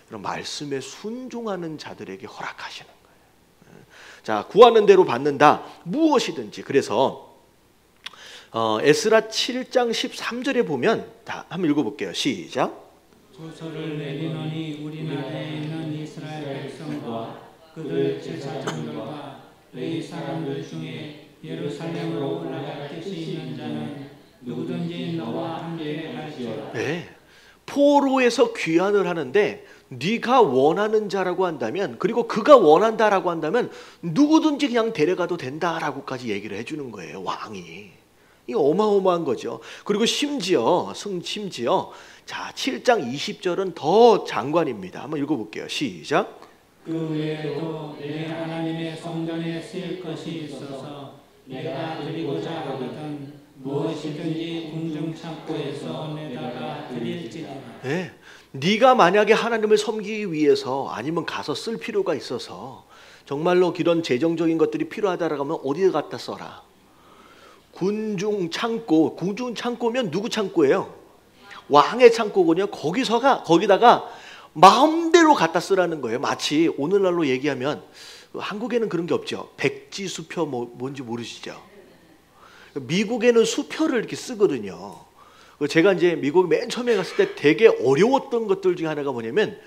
이런 말씀에 순종하는 자들에게 허락하시는 거예요. 자, 구하는 대로 받는다. 무엇이든지. 그래서 에스라 7장 13절에 보면, 다 한번 읽어볼게요. 시작. 조서를 내리노니 우리나라에 있는 이스라엘 백성과 그들 제사장들과 레위 사람들 중에 예루살렘으로 올라갈 뜻이 있는 자는 누구든지 너와 함께 할지어다. 네, 포로에서 귀환을 하는데 네가 원하는 자라고 한다면, 그리고 그가 원한다라고 한다면 누구든지 그냥 데려가도 된다라고까지 얘기를 해주는 거예요. 왕이. 이거 어마어마한 거죠. 그리고 심지어 자, 7장 20절은 더 장관입니다. 한번 읽어볼게요. 시작. 그 외에도 내 하나님의 성전에 쓰일 것이 있어서 내가 드리고자 하거든 무엇이든지 궁정 창고에서 내다가 드릴지니라. 네, 네가 만약에 하나님을 섬기기 위해서 아니면 가서 쓸 필요가 있어서 정말로 이런 재정적인 것들이 필요하다라고 하면 어디에 갖다 써라? 군중 창고. 군중 창고면 누구 창고예요? 왕의 창고군요. 거기다가 마음대로 갖다 쓰라는 거예요. 마치 오늘날로 얘기하면 한국에는 그런 게 없죠. 백지 수표 뭔지 모르시죠? 미국에는 수표를 이렇게 쓰거든요. 제가 이제 미국 맨 처음에 갔을 때 되게 어려웠던 것들 중에 하나가 뭐냐면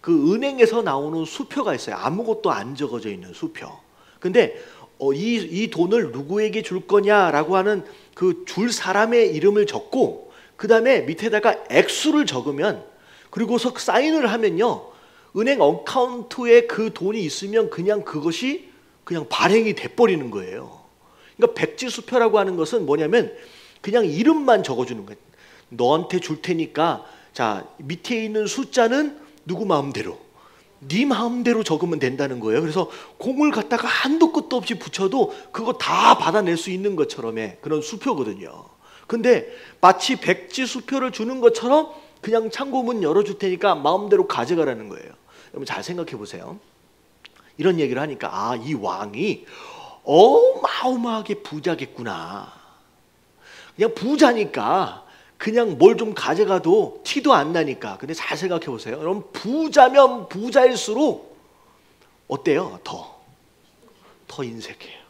그 은행에서 나오는 수표가 있어요. 아무것도 안 적어져 있는 수표. 근데 이 돈을 누구에게 줄 거냐라고 하는 그 줄 사람의 이름을 적고 그 다음에 밑에다가 액수를 적으면, 그리고서 사인을 하면요, 은행 어카운트에 그 돈이 있으면 그냥 그것이 그냥 발행이 돼버리는 거예요. 그러니까 백지수표라고 하는 것은 뭐냐면 그냥 이름만 적어주는 거예요. 너한테 줄 테니까 자, 밑에 있는 숫자는 누구 마음대로, 네 마음대로 적으면 된다는 거예요. 그래서 공을 갖다가 한도 끝도 없이 붙여도 그거 다 받아낼 수 있는 것처럼의 그런 수표거든요. 근데 마치 백지 수표를 주는 것처럼 그냥 창고문 열어줄 테니까 마음대로 가져가라는 거예요. 여러분 잘 생각해 보세요. 이런 얘기를 하니까 이 왕이 어마어마하게 부자겠구나. 그냥 부자니까 그냥 뭘 좀 가져가도 티도 안 나니까. 근데 잘 생각해 보세요. 여러분 부자면 부자일수록 어때요? 더 인색해요.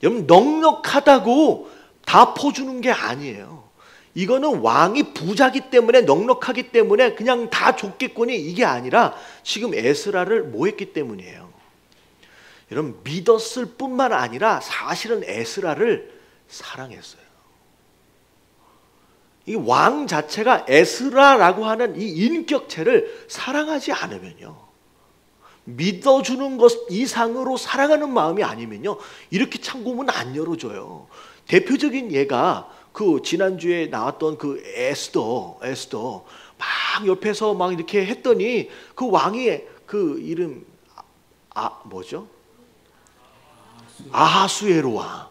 여러분 넉넉하다고 다 퍼주는 게 아니에요. 이거는 왕이 부자기 때문에 넉넉하기 때문에 그냥 다 줬겠거니 이게 아니라 지금 에스라를 뭐 했기 때문이에요. 여러분 믿었을 뿐만 아니라 사실은 에스라를 사랑했어요. 이 왕 자체가 에스라라고 하는 이 인격체를 사랑하지 않으면요, 믿어주는 것 이상으로 사랑하는 마음이 아니면요, 이렇게 창고문 안 열어줘요. 대표적인 예가 그 지난주에 나왔던 그 에스더 막 옆에서 막 이렇게 했더니 그 왕이 그 이름 뭐죠? 아하수에로 왕.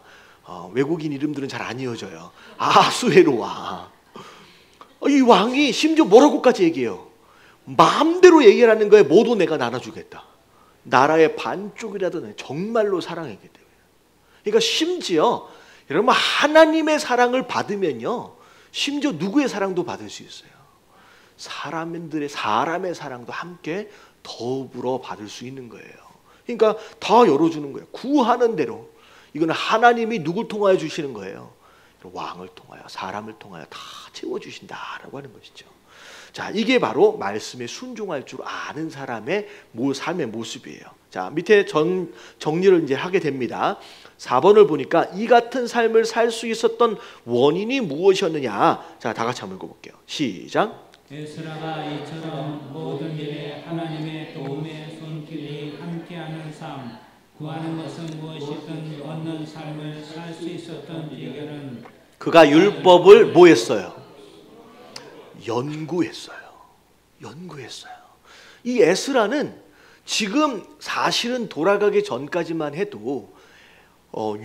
외국인 이름들은 잘 안 이어져요. 아하수에로 왕. 이 왕이 심지어 뭐라고까지 얘기해요? 마음대로 얘기하는 거에 모두 내가 나눠주겠다. 나라의 반쪽이라도 정말로 사랑했기 때문에. 그러니까 심지어 여러분 하나님의 사랑을 받으면요, 심지어 누구의 사랑도 받을 수 있어요. 사람의 사랑도 함께 더불어 받을 수 있는 거예요. 그러니까 다 열어주는 거예요. 구하는 대로. 이거는 하나님이 누굴 통하여 주시는 거예요. 왕을 통하여, 사람을 통하여 다 채워주신다라고 하는 것이죠. 자, 이게 바로 말씀에 순종할 줄 아는 사람의 삶의 모습이에요. 자, 밑에 정리를 이제 하게 됩니다. 4번을 보니까 이 같은 삶을 살 수 있었던 원인이 무엇이었느냐. 자, 다 같이 한번 읽어볼게요. 시작. 에스라가 이처럼 모든 일에 하나님의 도움의 손길이 함께하는 삶, 구하는 것은 무엇이든 얻는 삶을 살 수 있었던 비결은 그가 율법을 뭐 했어요? 연구했어요. 이 에스라는 지금 사실은 돌아가기 전까지만 해도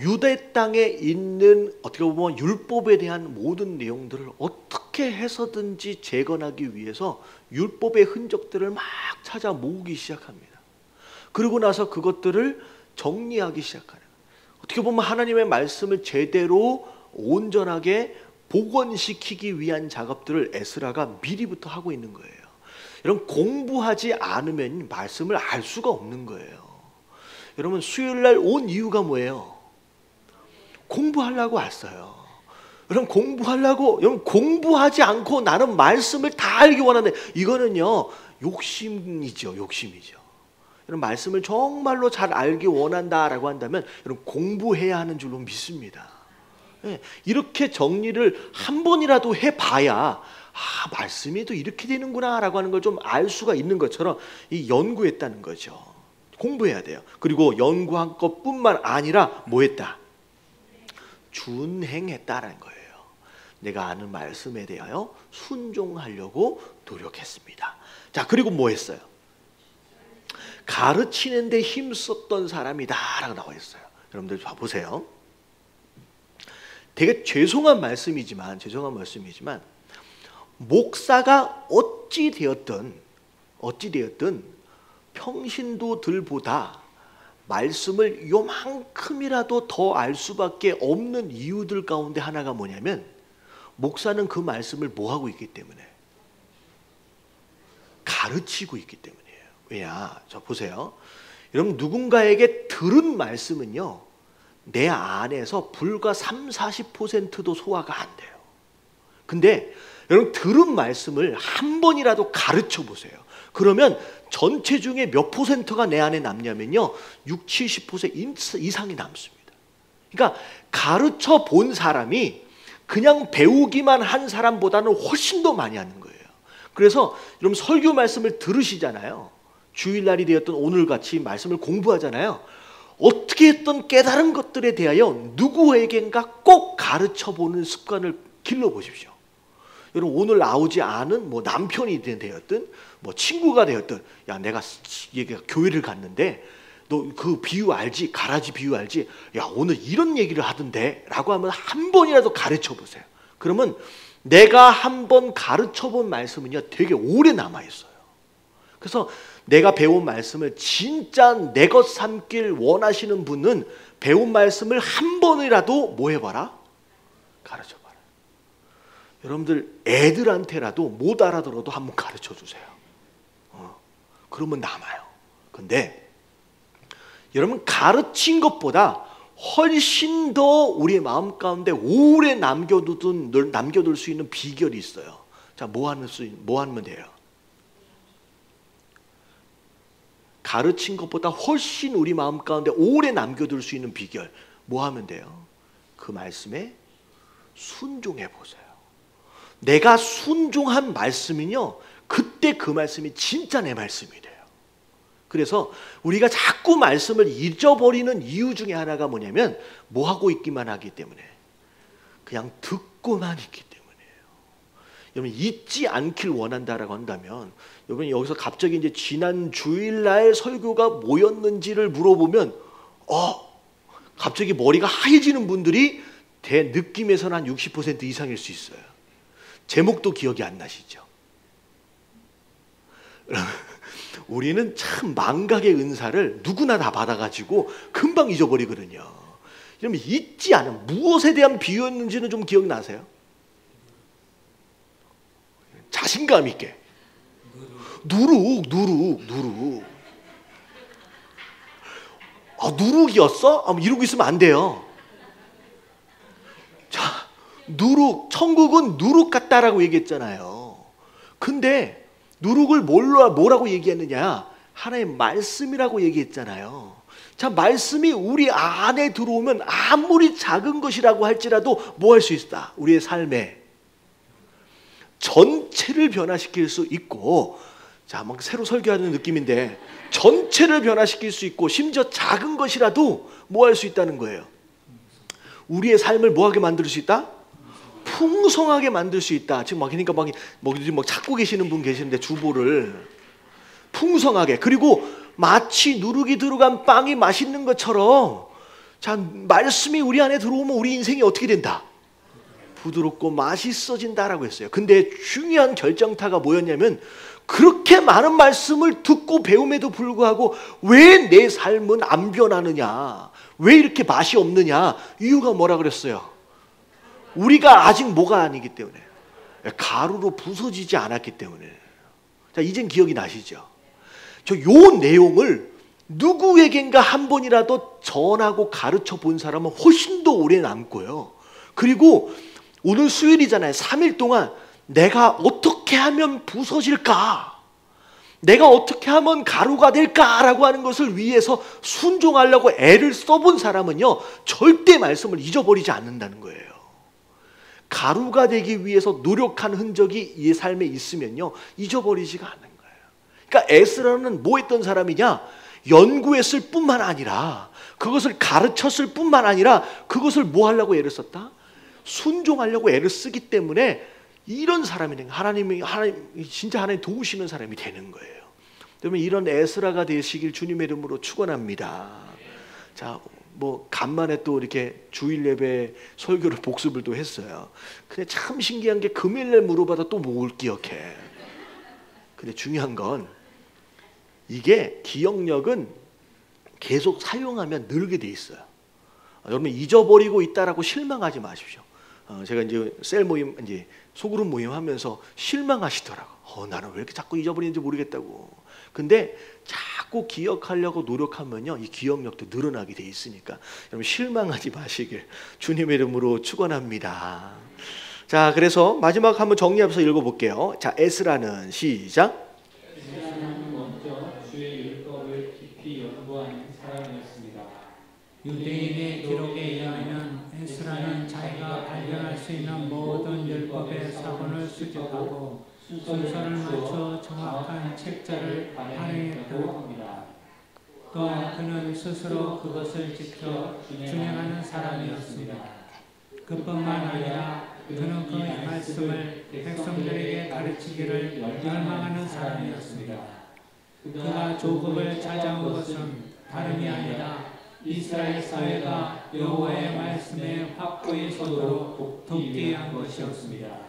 유대 땅에 있는 어떻게 보면 율법에 대한 모든 내용들을 어떻게 해서든지 재건하기 위해서 율법의 흔적들을 막 찾아 모으기 시작합니다. 그러고 나서 그것들을 정리하기 시작하는, 어떻게 보면 하나님의 말씀을 제대로 온전하게 복원시키기 위한 작업들을 에스라가 미리부터 하고 있는 거예요. 여러분, 공부하지 않으면 말씀을 알 수가 없는 거예요. 여러분, 수요일날 온 이유가 뭐예요? 공부하려고 왔어요. 여러분, 여러분 공부하지 않고 나는 말씀을 다 알기 원하는데, 이거는요 욕심이죠. 여러분, 말씀을 정말로 잘 알기 원한다라고 한다면 여러분 공부해야 하는 줄로 믿습니다. 이렇게 정리를 한 번이라도 해봐야 말씀이 또 이렇게 되는구나 라고 하는 걸 좀 알 수가 있는 것처럼 이 연구했다는 거죠. 공부해야 돼요. 그리고 연구한 것뿐만 아니라 뭐 했다? 준행했다라는 거예요. 내가 아는 말씀에 대하여 순종하려고 노력했습니다. 자, 그리고 뭐 했어요? 가르치는 데 힘썼던 사람이다 라고 나와 있어요. 여러분들 봐보세요. 되게 죄송한 말씀이지만 목사가 어찌 되었든 평신도들보다 말씀을 요만큼이라도 더 알 수밖에 없는 이유들 가운데 하나가 뭐냐면, 목사는 그 말씀을 뭐 하고 있기 때문에? 가르치고 있기 때문이에요. 왜냐? 자, 보세요. 여러분, 누군가에게 들은 말씀은요 내 안에서 불과 30-40%도 소화가 안 돼요. 근데 여러분, 들은 말씀을 한 번이라도 가르쳐 보세요. 그러면 전체 중에 몇 퍼센트가 내 안에 남냐면요 60-70% 이상이 남습니다. 그러니까 가르쳐 본 사람이 그냥 배우기만 한 사람보다는 훨씬 더 많이 하는 거예요. 그래서 여러분, 설교 말씀을 들으시잖아요. 주일날이 되었던 오늘같이 말씀을 공부하잖아요. 어떻게 했던 깨달은 것들에 대하여 누구에겐가 꼭 가르쳐보는 습관을 길러보십시오. 여러분, 오늘 나오지 않은 뭐 남편이 되었든 뭐 친구가 되었든, 야, 내가 얘가 교회를 갔는데 너 그 비유 알지? 가라지 비유 알지? 야, 오늘 이런 얘기를 하던데 라고 하면 한 번이라도 가르쳐보세요. 그러면 내가 한 번 가르쳐본 말씀은요 되게 오래 남아있어요. 그래서 내가 배운 말씀을 진짜 내 것 삼길 원하시는 분은 배운 말씀을 한 번이라도 뭐 해봐라? 가르쳐봐라. 여러분들, 애들한테라도 못 알아들어도 한번 가르쳐주세요. 그러면 남아요. 근데 여러분, 가르친 것보다 훨씬 더 우리의 마음 가운데 오래 남겨둘 수 있는 비결이 있어요. 자, 뭐 하면 돼요? 가르친 것보다 훨씬 우리 마음 가운데 오래 남겨둘 수 있는 비결, 뭐 하면 돼요? 그 말씀에 순종해 보세요. 내가 순종한 말씀이요, 그때 그 말씀이 진짜 내 말씀이 돼요. 그래서 우리가 자꾸 말씀을 잊어버리는 이유 중에 하나가 뭐냐면, 뭐 하고 있기만 하기 때문에, 그냥 듣고만 있기 때문이에요. 여러분, 잊지 않길 원한다라고 한다면, 여러분 여기서 갑자기 이제 지난 주일날 설교가 뭐였는지를 물어보면 갑자기 머리가 하얘지는 분들이 대 느낌에서는 한 60% 이상일 수 있어요. 제목도 기억이 안 나시죠? 우리는 참 망각의 은사를 누구나 다 받아가지고 금방 잊어버리거든요. 여러분, 잊지 않은 무엇에 대한 비유였는지는 좀 기억나세요? 자신감 있게. 누룩. 누룩이었어? 이러고 있으면 안 돼요. 자, 천국은 누룩 같다라고 얘기했잖아요. 근데 누룩을 뭐라고 얘기했느냐? 하나님의 말씀이라고 얘기했잖아요. 자, 말씀이 우리 안에 들어오면 아무리 작은 것이라고 할지라도 뭐 할 수 있다? 우리의 삶에 전체를 변화시킬 수 있고, 자, 막 새로 설교하는 느낌인데 전체를 변화시킬 수 있고, 심지어 작은 것이라도 뭐 할 수 있다는 거예요. 우리의 삶을 뭐하게 만들 수 있다? 풍성하게 만들 수 있다. 지금 그러니까 막 찾고 계시는 분 계시는데, 주보를 풍성하게. 그리고 마치 누룩이 들어간 빵이 맛있는 것처럼, 자, 말씀이 우리 안에 들어오면 우리 인생이 어떻게 된다? 부드럽고 맛있어진다라고 했어요. 근데 중요한 결정타가 뭐였냐면, 그렇게 많은 말씀을 듣고 배움에도 불구하고 왜 내 삶은 안 변하느냐, 왜 이렇게 맛이 없느냐? 이유가 뭐라 그랬어요? 우리가 아직 뭐가 아니기 때문에, 가루로 부서지지 않았기 때문에. 자, 이젠 기억이 나시죠? 요 내용을 누구에겐가 한 번이라도 전하고 가르쳐 본 사람은 훨씬 더 오래 남고요. 그리고 오늘 수요일이잖아요. 3일 동안 내가 어떻게 하면 부서질까? 내가 어떻게 하면 가루가 될까라고 하는 것을 위해서 순종하려고 애를 써본 사람은요, 절대 말씀을 잊어버리지 않는다는 거예요. 가루가 되기 위해서 노력한 흔적이 이 삶에 있으면요, 잊어버리지가 않는 거예요. 그러니까 에스라는 뭐 했던 사람이냐? 연구했을 뿐만 아니라, 그것을 가르쳤을 뿐만 아니라, 그것을 뭐 하려고 애를 썼다? 순종하려고 애를 쓰기 때문에 이런 사람이 되는, 하나님 진짜 하나님 도우시는 사람이 되는 거예요. 그러면 이런 에스라가 되시길 주님의 이름으로 축원합니다. 자, 뭐 간만에 또 이렇게 주일 예배 설교를 복습을 또 했어요. 근데 참 신기한 게 금요일날 물어봐도 또 뭘 기억해. 근데 중요한 건 이게 기억력은 계속 사용하면 늘게 돼 있어요. 여러분 잊어버리고 있다라고 실망하지 마십시오. 제가 이제 셀 모임, 이제 소그룹 모임 하면서 실망하시더라고. 나는 왜 이렇게 자꾸 잊어버리는지 모르겠다고. 근데 자꾸 기억하려고 노력하면요, 이 기억력도 늘어나게 돼 있으니까 여러분 실망하지 마시길 주님의 이름으로 축원합니다. 자, 그래서 마지막 한번 정리하면서 읽어볼게요. 자, 에스라는 시작. 에스라는 먼저 주의 율법을 깊이 연구한 사람이었습니다. 유대인의 기록에 의하면 에스라는 자기가 발견할 수 있는 모든 율법의 사본을 수집하고 순서를 맞춰 정확한 책자를 발행해 보합니다. 또한 그는 스스로 그것을 지켜 준행하는 사람이었습니다. 그뿐만 아니라 그는 그 말씀을 백성들에게 가르치기를 열망하는 사람이었습니다. 그가 조국을 찾아온 것은 다름이 아니라 이스라엘 사회가 여호와의 말씀에 확고히 서도록 돕기 위한 것이었습니다.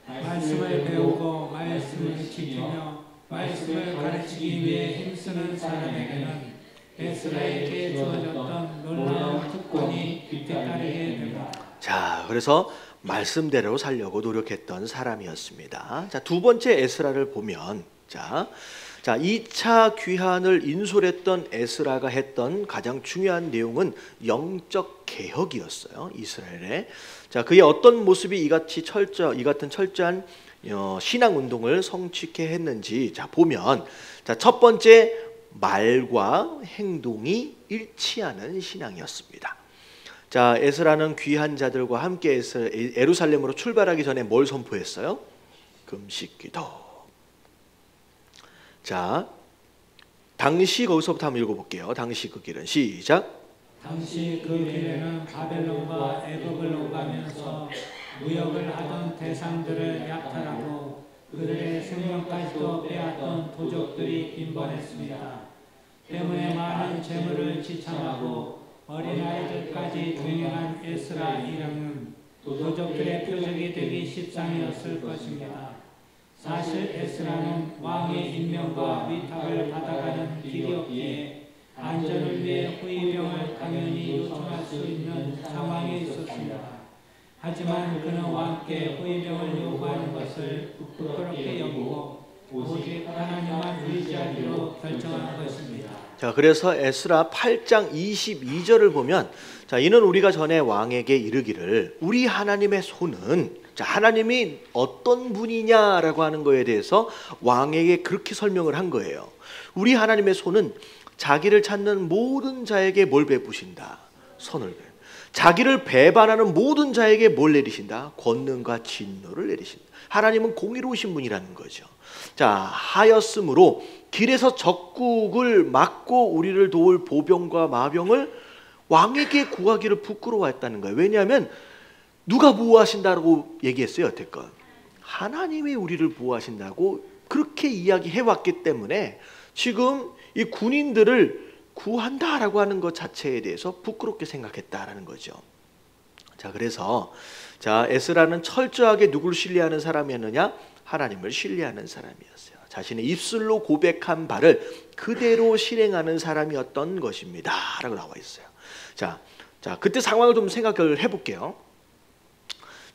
말씀을 배우고 말씀을 지키며 말씀을 가르치기 위해 힘쓰는 사람에게는 에스라에게 주어졌던 놀라운 특권이 뒤따르게 됩니다. 자, 그래서 말씀대로 살려고 노력했던 사람이었습니다. 자, 두 번째 에스라를 보면, 자 2차 귀환을 인솔했던 에스라가 했던 가장 중요한 내용은 영적 개혁이었어요. 이스라엘에. 자, 그의 어떤 모습이 이 같은 철저한 신앙 운동을 성취케 했는지, 자, 보면, 자, 첫 번째, 말과 행동이 일치하는 신앙이었습니다. 자, 에스라는 귀한 자들과 함께 예루살렘으로 출발하기 전에 뭘 선포했어요? 금식 기도. 자, 당시 거기서부터 한번 읽어볼게요. 당시 그 길은 시작. 당시 그 길에는 바벨론과 애굽을 오가면서 무역을 하던 대상들을 약탈하고 그들의 생명까지도 빼앗던 도적들이 빈번했습니다. 때문에 많은 재물을 지참하고 어린아이들까지 동행한 에스라 일행은 도적들의 표적이 되기 십상이었을 것입니다. 사실 에스라는 왕의 임명과 위탁을 받아가는 길이었기에 안전을 위해 호위병을 당연히 요청할 수 있는 상황에 있었습니다. 하지만 그는 왕께 호위병을 요구하는 것을 부끄럽게 여기고 오직 하나님만 의지하기로 결정한 것입니다. 자, 그래서 에스라 8장 22절을 보면, 자, 이는 우리가 전에 왕에게 이르기를 우리 하나님의 손은, 자, 하나님이 어떤 분이냐라고 하는 거에 대해서 왕에게 그렇게 설명을 한 거예요. 우리 하나님의 손은 자기를 찾는 모든 자에게 뭘 베푸신다? 선을 베. 자기를 배반하는 모든 자에게 뭘 내리신다? 권능과 진노를 내리신다. 하나님은 공의로우신 분이라는 거죠. 자, 하였으므로 길에서 적국을 막고 우리를 도울 보병과 마병을 왕에게 구하기를 부끄러워했다는 거예요. 왜냐하면 누가 보호하신다고 얘기했어요, 여태껏. 하나님이 우리를 보호하신다고 그렇게 이야기해왔기 때문에 지금 이 군인들을 구한다라고 하는 것 자체에 대해서 부끄럽게 생각했다라는 거죠. 자, 그래서 자, 에스라는 철저하게 누구를 신뢰하는 사람이었느냐? 하나님을 신뢰하는 사람이었어요. 자신의 입술로 고백한 바를 그대로 실행하는 사람이었던 것입니다 라고 나와 있어요. 자, 그때 상황을 좀 생각을 해볼게요.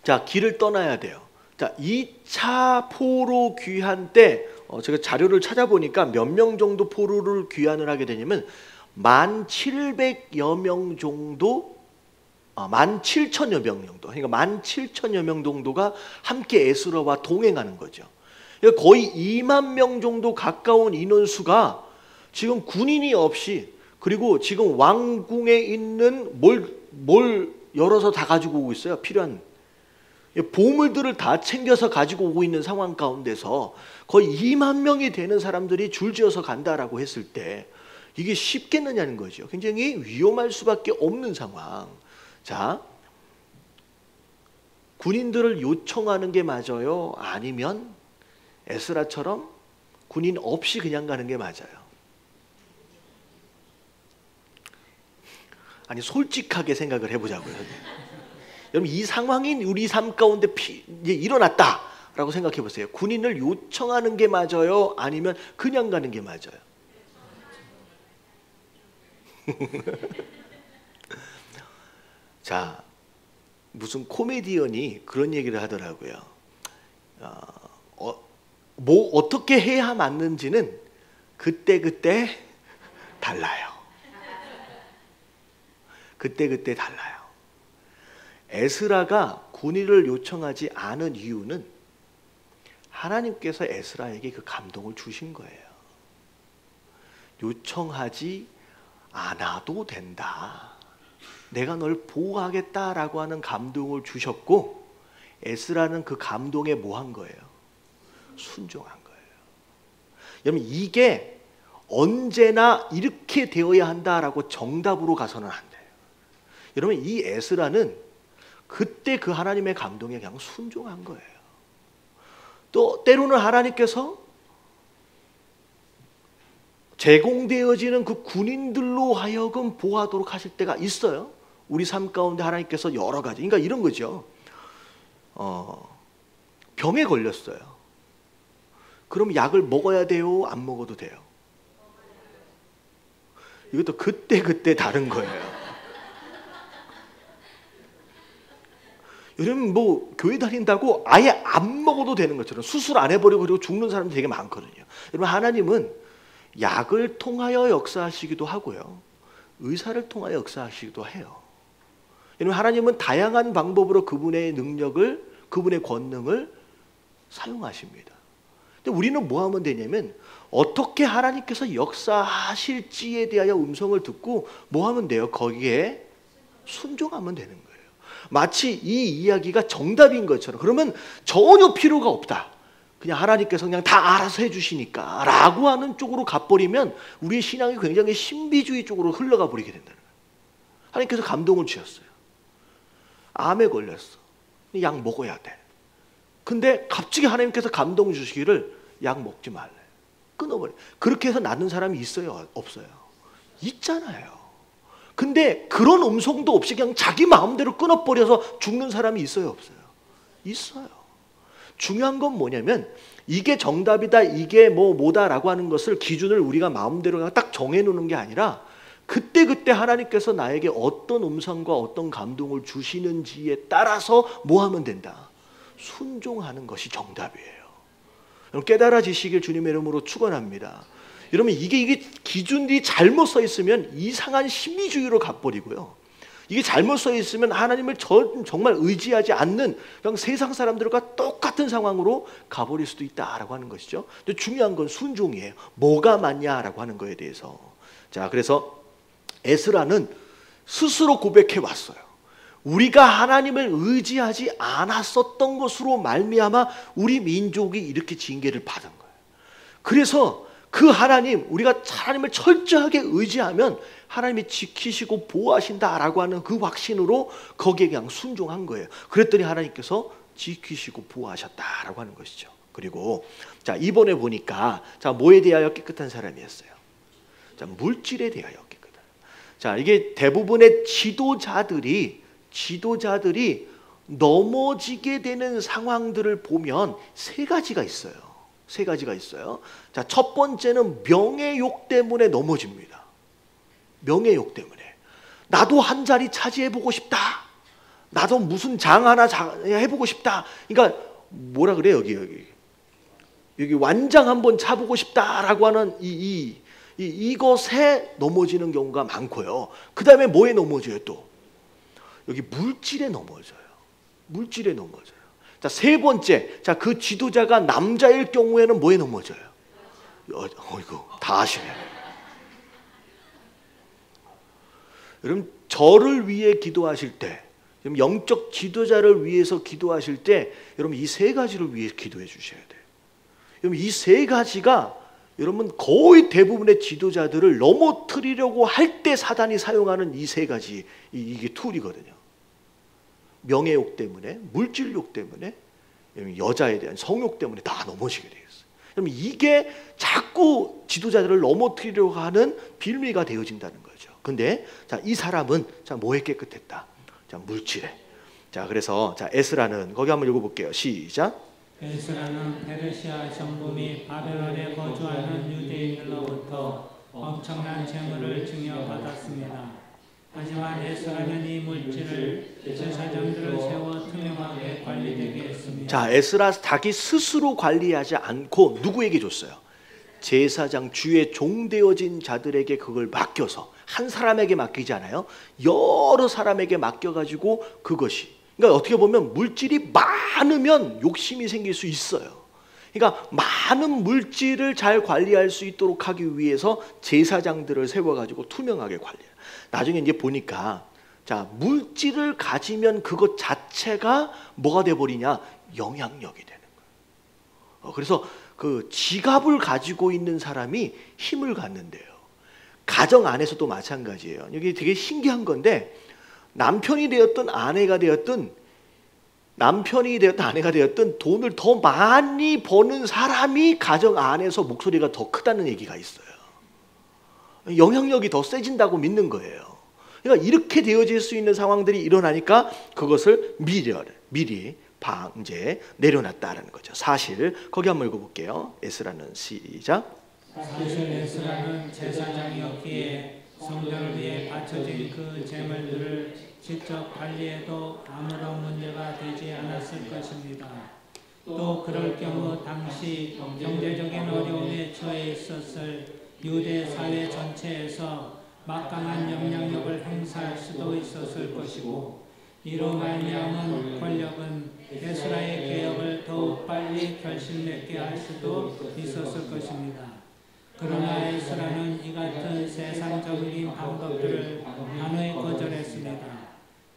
자, 길을 떠나야 돼요. 자, 2차 포로 귀환 때 제가 자료를 찾아보니까 몇 명 정도 포로를 귀환을 하게 되냐면 1,700여 명 정도, 17,000여 명 정도, 그러니까 17,000여 명 정도가 함께 에스라와 동행하는 거죠. 그러니까 거의 2만 명 정도 가까운 인원수가 지금 군인이 없이, 그리고 지금 왕궁에 있는 뭘 열어서 다 가지고 오고 있어요. 필요한 보물들을 다 챙겨서 가지고 오고 있는 상황 가운데서 거의 2만 명이 되는 사람들이 줄지어서 간다라고 했을 때 이게 쉽겠느냐는 거죠. 굉장히 위험할 수밖에 없는 상황. 자, 군인들을 요청하는 게 맞아요? 아니면 에스라처럼 군인 없이 그냥 가는 게 맞아요? 아니, 솔직하게 생각을 해보자고요. 여러분, 이 상황이 우리 삶 가운데 이제 일어났다라고 생각해 보세요. 군인을 요청하는 게 맞아요? 아니면 그냥 가는 게 맞아요? 자, 무슨 코미디언이 그런 얘기를 하더라고요. 뭐 어떻게 해야 맞는지는 그때 달라요. 그때 달라요. 에스라가 군인을 요청하지 않은 이유는 하나님께서 에스라에게 그 감동을 주신 거예요. 요청하지 않아도 된다. 내가 널 보호하겠다라고 하는 감동을 주셨고, 에스라는 그 감동에 뭐 한 거예요? 순종한 거예요. 여러분, 이게 언제나 이렇게 되어야 한다라고 정답으로 가서는 안 돼요. 여러분, 이 에스라는 그때 그 하나님의 감동에 그냥 순종한 거예요. 또 때로는 하나님께서 제공되어지는 그 군인들로 하여금 보호하도록 하실 때가 있어요. 우리 삶 가운데 하나님께서 여러 가지, 그러니까 이런 거죠. 병에 걸렸어요. 그럼 약을 먹어야 돼요? 안 먹어도 돼요? 이것도 그때 다른 거예요. 여러분, 뭐 교회 다닌다고 아예 안 먹어도 되는 것처럼 수술 안 해버리고 그리고 죽는 사람이 되게 많거든요. 여러분, 하나님은 약을 통하여 역사하시기도 하고요, 의사를 통하여 역사하시기도 해요. 여러분, 하나님은 다양한 방법으로 그분의 능력을, 그분의 권능을 사용하십니다. 근데 우리는 뭐 하면 되냐면, 어떻게 하나님께서 역사하실지에 대하여 음성을 듣고 뭐 하면 돼요? 거기에 순종하면 되는 거예요. 마치 이 이야기가 정답인 것처럼, 그러면 전혀 필요가 없다, 그냥 하나님께서 그냥 다 알아서 해주시니까 라고 하는 쪽으로 가버리면 우리의 신앙이 굉장히 신비주의 쪽으로 흘러가 버리게 된다는 거예요. 하나님께서 감동을 주셨어요. 암에 걸렸어. 약 먹어야 돼. 근데 갑자기 하나님께서 감동 주시기를 약 먹지 말래. 끊어버려. 그렇게 해서 낫는 사람이 있어요? 없어요? 있잖아요. 근데 그런 음성도 없이 그냥 자기 마음대로 끊어버려서 죽는 사람이 있어요? 없어요? 있어요. 중요한 건 뭐냐면, 이게 정답이다, 이게 뭐다라고 하는 것을, 기준을 우리가 마음대로 딱 정해놓는 게 아니라 그때 하나님께서 나에게 어떤 음성과 어떤 감동을 주시는지에 따라서 뭐 하면 된다? 순종하는 것이 정답이에요. 여러분 깨달아지시길 주님의 이름으로 축원합니다. 여러분 이게 기준이 잘못 써 있으면 이상한 심리주의로 가버리고요. 이게 잘못 써 있으면 하나님을 정말 의지하지 않는 그냥 세상 사람들과 똑같은 상황으로 가버릴 수도 있다라고 하는 것이죠. 근데 중요한 건 순종이에요. 뭐가 맞냐라고 하는 거에 대해서. 자, 그래서 에스라는 스스로 고백해 왔어요. 우리가 하나님을 의지하지 않았었던 것으로 말미암아 우리 민족이 이렇게 징계를 받은 거예요. 그래서 그 하나님, 우리가 하나님을 철저하게 의지하면 하나님이 지키시고 보호하신다라고 하는 그 확신으로 거기에 그냥 순종한 거예요. 그랬더니 하나님께서 지키시고 보호하셨다라고 하는 것이죠. 그리고 자, 이번에 보니까 자, 뭐에 대하여 깨끗한 사람이었어요? 자, 물질에 대하여 깨끗한. 자, 이게 대부분의 지도자들이 넘어지게 되는 상황들을 보면 세 가지가 있어요. 세 가지가 있어요. 자, 첫 번째는 명예욕 때문에 넘어집니다. 명예욕 때문에. 나도 한 자리 차지해보고 싶다. 나도 무슨 장 하나 해보고 싶다. 그러니까 뭐라 그래요? 여기 완장 한번 차보고 싶다라고 하는 이것에 넘어지는 경우가 많고요. 그 다음에 뭐에 넘어져요 또? 여기 물질에 넘어져요. 물질에 넘어져요. 자, 세 번째, 자, 그 지도자가 남자일 경우에는 뭐에 넘어져요? 이거 다 아시네. 여러분, 저를 위해 기도하실 때, 영적 지도자를 위해서 기도하실 때, 여러분 이 세 가지를 위해 기도해 주셔야 돼요. 여러분 이 세 가지가 여러분 거의 대부분의 지도자들을 넘어뜨리려고 할 때 사단이 사용하는 이 세 가지 이게 툴이거든요. 명예욕 때문에, 물질욕 때문에, 여자에 대한 성욕 때문에 다 넘어지게 되겠어요. 그럼 이게 자꾸 지도자들을 넘어뜨리려고 하는 빌미가 되어진다는 거죠. 근데 자, 이 사람은 자, 뭐에 깨끗했다? 자, 물질에. 자, 그래서 자, 에스라는 거기 한번 읽어볼게요. 시작. 에스라는 페르시아 정부 및 바벨론에 거주하는 유대인들로부터 엄청난 재물을 증여받았습니다. 하지만 에스라는 이 물질을 제사장들을 세워 투명하게 관리되게 했습니다. 자, 에스라 자기 스스로 관리하지 않고 누구에게 줬어요? 제사장 주의 종되어진 자들에게 그걸 맡겨서, 한 사람에게 맡기지 않아요. 여러 사람에게 맡겨가지고 그것이, 그러니까 어떻게 보면 물질이 많으면 욕심이 생길 수 있어요. 그러니까 많은 물질을 잘 관리할 수 있도록 하기 위해서 제사장들을 세워가지고 투명하게 관리해요. 나중에 이제 보니까 자, 물질을 가지면 그것 자체가 뭐가 돼버리냐? 영향력이 되는 거예요. 그래서 그 지갑을 가지고 있는 사람이 힘을 갖는데요. 가정 안에서도 마찬가지예요. 여기 되게 신기한 건데, 남편이 되었든 아내가 되었든 아내가 되었든 돈을 더 많이 버는 사람이 가정 안에서 목소리가 더 크다는 얘기가 있어요. 영향력이 더 세진다고 믿는 거예요. 그러니까 이렇게 되어질 수 있는 상황들이 일어나니까 그것을 미리 방제 내려놨다라는 거죠. 사실 거기 한번 읽어볼게요. 에스라는 시작. 사실 에스라는 제사장이었기에 성전을 위해 바쳐진 그 제물들을 직접 관리해도 아무런 문제가 되지 않았을 것입니다. 또 그럴 경우 당시 경제적인 어려움에 처해 있었을 유대 사회 전체에서 막강한 영향력을 행사할 수도 있었을 것이고, 이로 말미암은 권력은 에스라의 개혁을 더욱 빨리 결실맺게 할 수도 있었을 것입니다. 그러나 에스라는 이 같은 세상적인 방법들을 단호히 거절했습니다.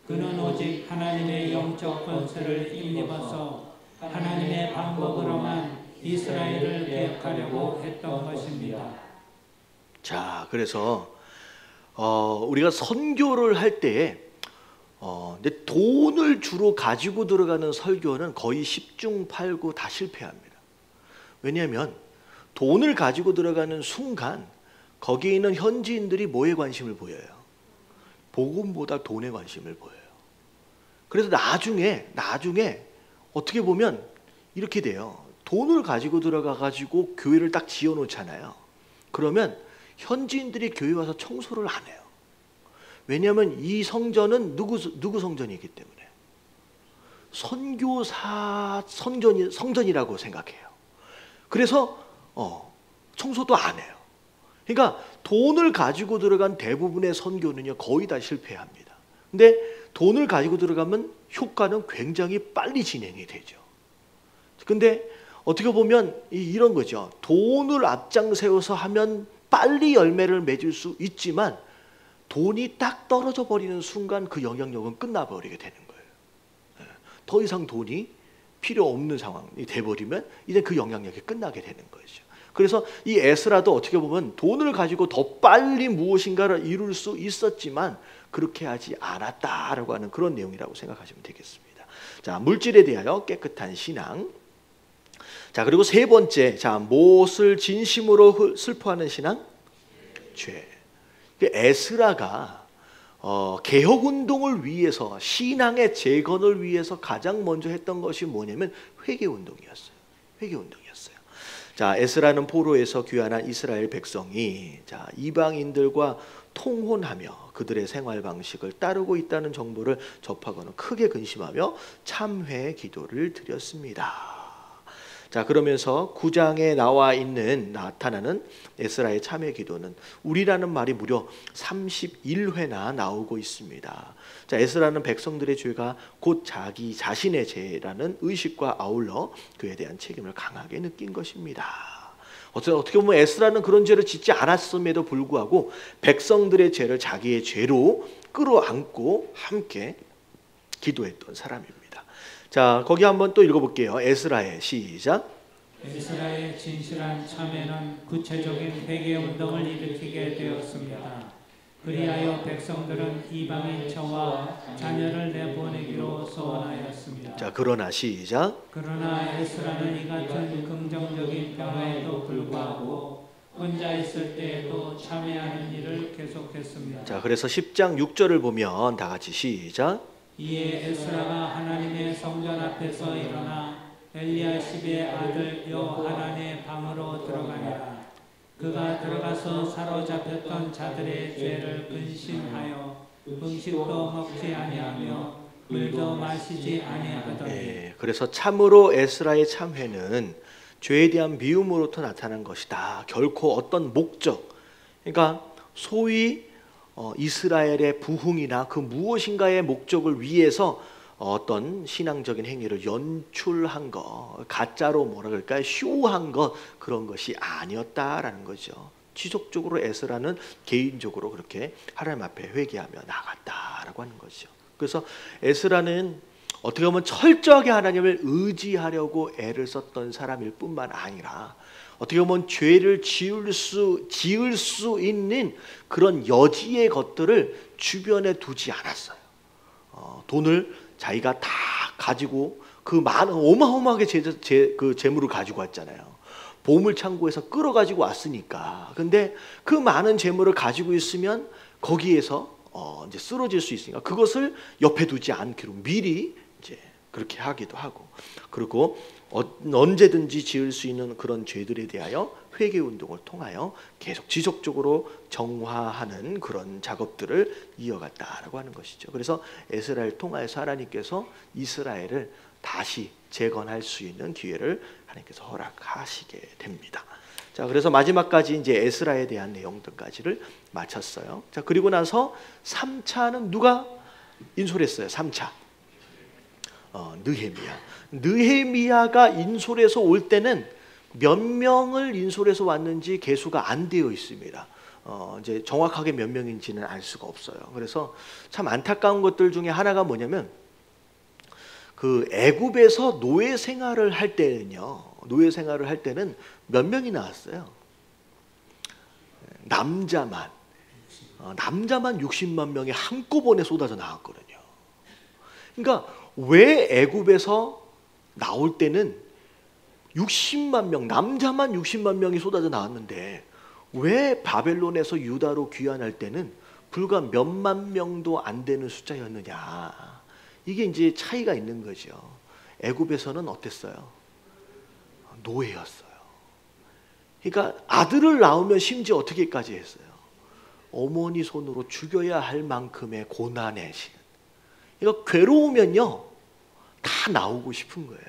그는 오직 하나님의 영적 권세를 힘입어서 하나님의 방법으로만 이스라엘을 개혁하려고 했던 것입니다. 자, 그래서 우리가 선교를 할 때에 근데 돈을 주로 가지고 들어가는 설교는 거의 10중 8구 다 실패합니다. 왜냐하면 돈을 가지고 들어가는 순간 거기에 있는 현지인들이 뭐에 관심을 보여요? 복음보다 돈에 관심을 보여요. 그래서 나중에 어떻게 보면 이렇게 돼요. 돈을 가지고 들어가가지고 교회를 딱 지어놓잖아요. 그러면 현지인들이 교회 와서 청소를 안 해요. 왜냐하면 이 성전은 누구 성전이기 때문에 선교사 성전이라고 생각해요. 그래서 청소도 안 해요. 그러니까 돈을 가지고 들어간 대부분의 선교는요 거의 다 실패합니다. 근데 돈을 가지고 들어가면 효과는 굉장히 빨리 진행이 되죠. 근데 어떻게 보면 이런 거죠. 돈을 앞장 세워서 하면 빨리 열매를 맺을 수 있지만 돈이 딱 떨어져 버리는 순간 그 영향력은 끝나버리게 되는 거예요. 더 이상 돈이 필요 없는 상황이 돼버리면 이제 그 영향력이 끝나게 되는 거죠. 그래서 이 에스라도 어떻게 보면 돈을 가지고 더 빨리 무엇인가를 이룰 수 있었지만 그렇게 하지 않았다라고 하는 그런 내용이라고 생각하시면 되겠습니다. 자, 물질에 대하여 깨끗한 신앙. 자, 그리고 세 번째, 자, 무엇을 진심으로 슬퍼하는 신앙? 죄. 에스라가 개혁 운동을 위해서, 신앙의 재건을 위해서 가장 먼저 했던 것이 뭐냐면 회개 운동이었어요. 회개 운동이었어요. 자, 에스라는 포로에서 귀환한 이스라엘 백성이 자, 이방인들과 통혼하며 그들의 생활 방식을 따르고 있다는 정보를 접하고는 크게 근심하며 참회 기도를 드렸습니다. 자, 그러면서 9장에 나타나는 에스라의 참회 기도는 우리라는 말이 무려 31회나 나오고 있습니다. 자, 에스라는 백성들의 죄가 곧 자기 자신의 죄라는 의식과 아울러 그에 대한 책임을 강하게 느낀 것입니다. 어떻게 보면 에스라는 그런 죄를 짓지 않았음에도 불구하고 백성들의 죄를 자기의 죄로 끌어안고 함께 기도했던 사람입니다. 자, 거기 한번 또 읽어볼게요. 에스라의 시작. 에스라의 진실한 참회는 구체적인 회개 운동을 일으키게 되었습니다. 그리하여 백성들은 이방인 처와 자녀를 내보내기로 소원하였습니다. 자, 그러나 시작. 그러나 에스라는 이 같은 긍정적인 변화에도 불구하고 혼자 있을 때에도 참회하는 일을 계속했습니다. 자, 그래서 10장 6절을 보면 다 같이 시작. 이에 에스라가 하나님의 성전 앞에서 일어나 엘리야십의 아들 여하난의 방으로 들어가니라. 그가 들어가서 사로잡혔던 자들의 죄를 근심하여 음식도 먹지 아니하며 물도 마시지 아니하더니. 그래서 참으로 에스라의 참회는 죄에 대한 미움으로부터 나타난 것이다. 결코 어떤 목적, 그러니까 소위 이스라엘의 부흥이나 그 무엇인가의 목적을 위해서 어떤 신앙적인 행위를 연출한 것, 가짜로 뭐라 그럴까요? 쇼한 것, 그런 것이 아니었다라는 거죠. 지속적으로 에스라는 개인적으로 그렇게 하나님 앞에 회개하며 나갔다라고 하는 거죠. 그래서 에스라는 어떻게 보면 철저하게 하나님을 의지하려고 애를 썼던 사람일 뿐만 아니라 어떻게 보면 죄를 지을 수 있는 그런 여지의 것들을 주변에 두지 않았어요. 돈을 자기가 다 가지고 그 많은 어마어마하게 그 재물을 가지고 왔잖아요. 보물 창고에서 끌어가지고 왔으니까. 근데 그 많은 재물을 가지고 있으면 거기에서 이제 쓰러질 수 있으니까 그것을 옆에 두지 않기로 미리 이제 그렇게 하기도 하고, 그리고 언제든지 지을 수 있는 그런 죄들에 대하여 회개 운동을 통하여 계속 지속적으로 정화하는 그런 작업들을 이어갔다라고 하는 것이죠. 그래서 에스라를 통하여서 하나님께서 이스라엘을 다시 재건할 수 있는 기회를 하나님께서 허락하시게 됩니다. 자, 그래서 마지막까지 이제 에스라에 대한 내용들까지를 마쳤어요. 자, 그리고 나서 3차는 누가 인솔했어요? 3차. 느헤미야가 인솔해서 올 때는 몇 명을 인솔해서 왔는지 계수가 안 되어 있습니다. 이제 정확하게 몇 명인지는 알 수가 없어요. 그래서 참 안타까운 것들 중에 하나가 뭐냐면 그 애굽에서 노예 생활을 할 때는 몇 명이 나왔어요? 남자만 60만 명이 한꺼번에 쏟아져 나왔거든요. 그러니까 왜 애굽에서 나올 때는 60만 명, 남자만 60만 명이 쏟아져 나왔는데 왜 바벨론에서 유다로 귀환할 때는 불과 몇만 명도 안 되는 숫자였느냐. 이게 이제 차이가 있는 거죠. 애굽에서는 어땠어요? 노예였어요. 그러니까 아들을 낳으면 심지어 어떻게까지 했어요? 어머니 손으로 죽여야 할 만큼의 고난의 시간. 이거 괴로우면요 다 나오고 싶은 거예요.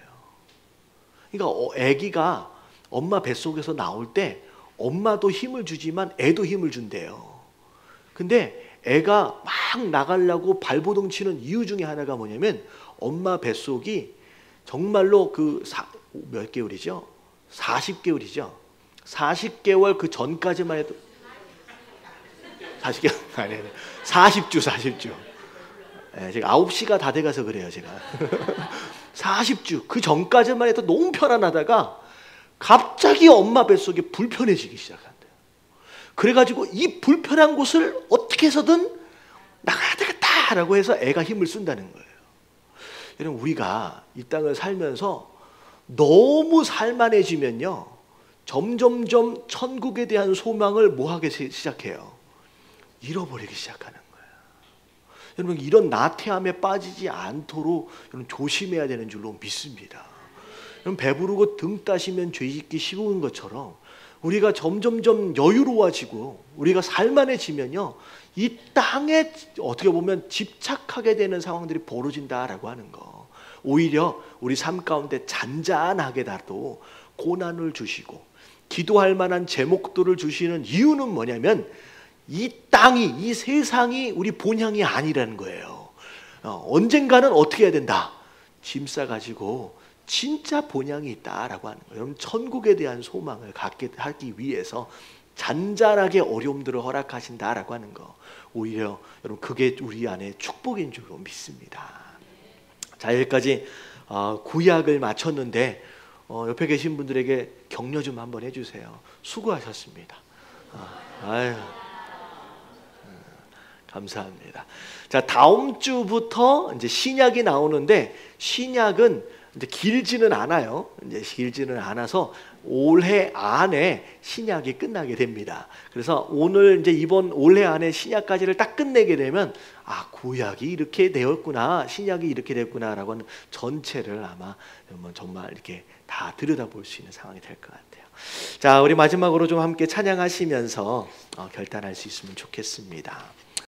그러니까 아기가 엄마 뱃속에서 나올 때 엄마도 힘을 주지만 애도 힘을 준대요. 근데 애가 막 나가려고 발버둥 치는 이유 중에 하나가 뭐냐면 엄마 뱃속이 정말로 몇 개월이죠? 40개월이죠. 40개월 그 전까지만 해도 40개월 아니 40주. 네, 제가 9시가 다 돼가서 그래요 제가. 40주 그 전까지만 해도 너무 편안하다가 갑자기 엄마 뱃속이 불편해지기 시작한대요. 그래가지고 이 불편한 곳을 어떻게 해서든 나가야 되겠다라고 해서 애가 힘을 쓴다는 거예요. 여러분 우리가 이 땅을 살면서 너무 살만해지면요 점점점 천국에 대한 소망을 뭐하기 시작해요? 잃어버리기 시작하는 거예요. 여러분 이런 나태함에 빠지지 않도록 여러분 조심해야 되는 줄로 믿습니다. 여러분 배부르고 등 따시면 죄 짓기 쉬운 것처럼 우리가 점점점 여유로워지고 우리가 살만해지면요 이 땅에 어떻게 보면 집착하게 되는 상황들이 벌어진다라고 하는 거. 오히려 우리 삶 가운데 잔잔하게라도 고난을 주시고 기도할 만한 제목들을 주시는 이유는 뭐냐면 이 땅이 이 세상이 우리 본향이 아니라는 거예요. 언젠가는 어떻게 해야 된다? 짐 싸가지고 진짜 본향이 있다라고 하는 거예요. 여러분 천국에 대한 소망을 갖게 하기 위해서 잔잔하게 어려움들을 허락하신다라고 하는 거. 오히려 여러분 그게 우리 안에 축복인 줄로 믿습니다. 자 여기까지 구약을 마쳤는데 옆에 계신 분들에게 격려 좀 한번 해주세요. 수고하셨습니다. 아유. 감사합니다. 자 다음 주부터 이제 신약이 나오는데 신약은 이제 길지는 않아요. 이제 길지는 않아서 올해 안에 신약이 끝나게 됩니다. 그래서 오늘 이제 이번 올해 안에 신약까지를 딱 끝내게 되면 구약이 이렇게 되었구나, 신약이 이렇게 됐구나라고 하는 전체를 아마 정말 이렇게 다 들여다볼 수 있는 상황이 될 것 같아요. 자, 우리 마지막으로 좀 함께 찬양하시면서 결단할 수 있으면 좋겠습니다.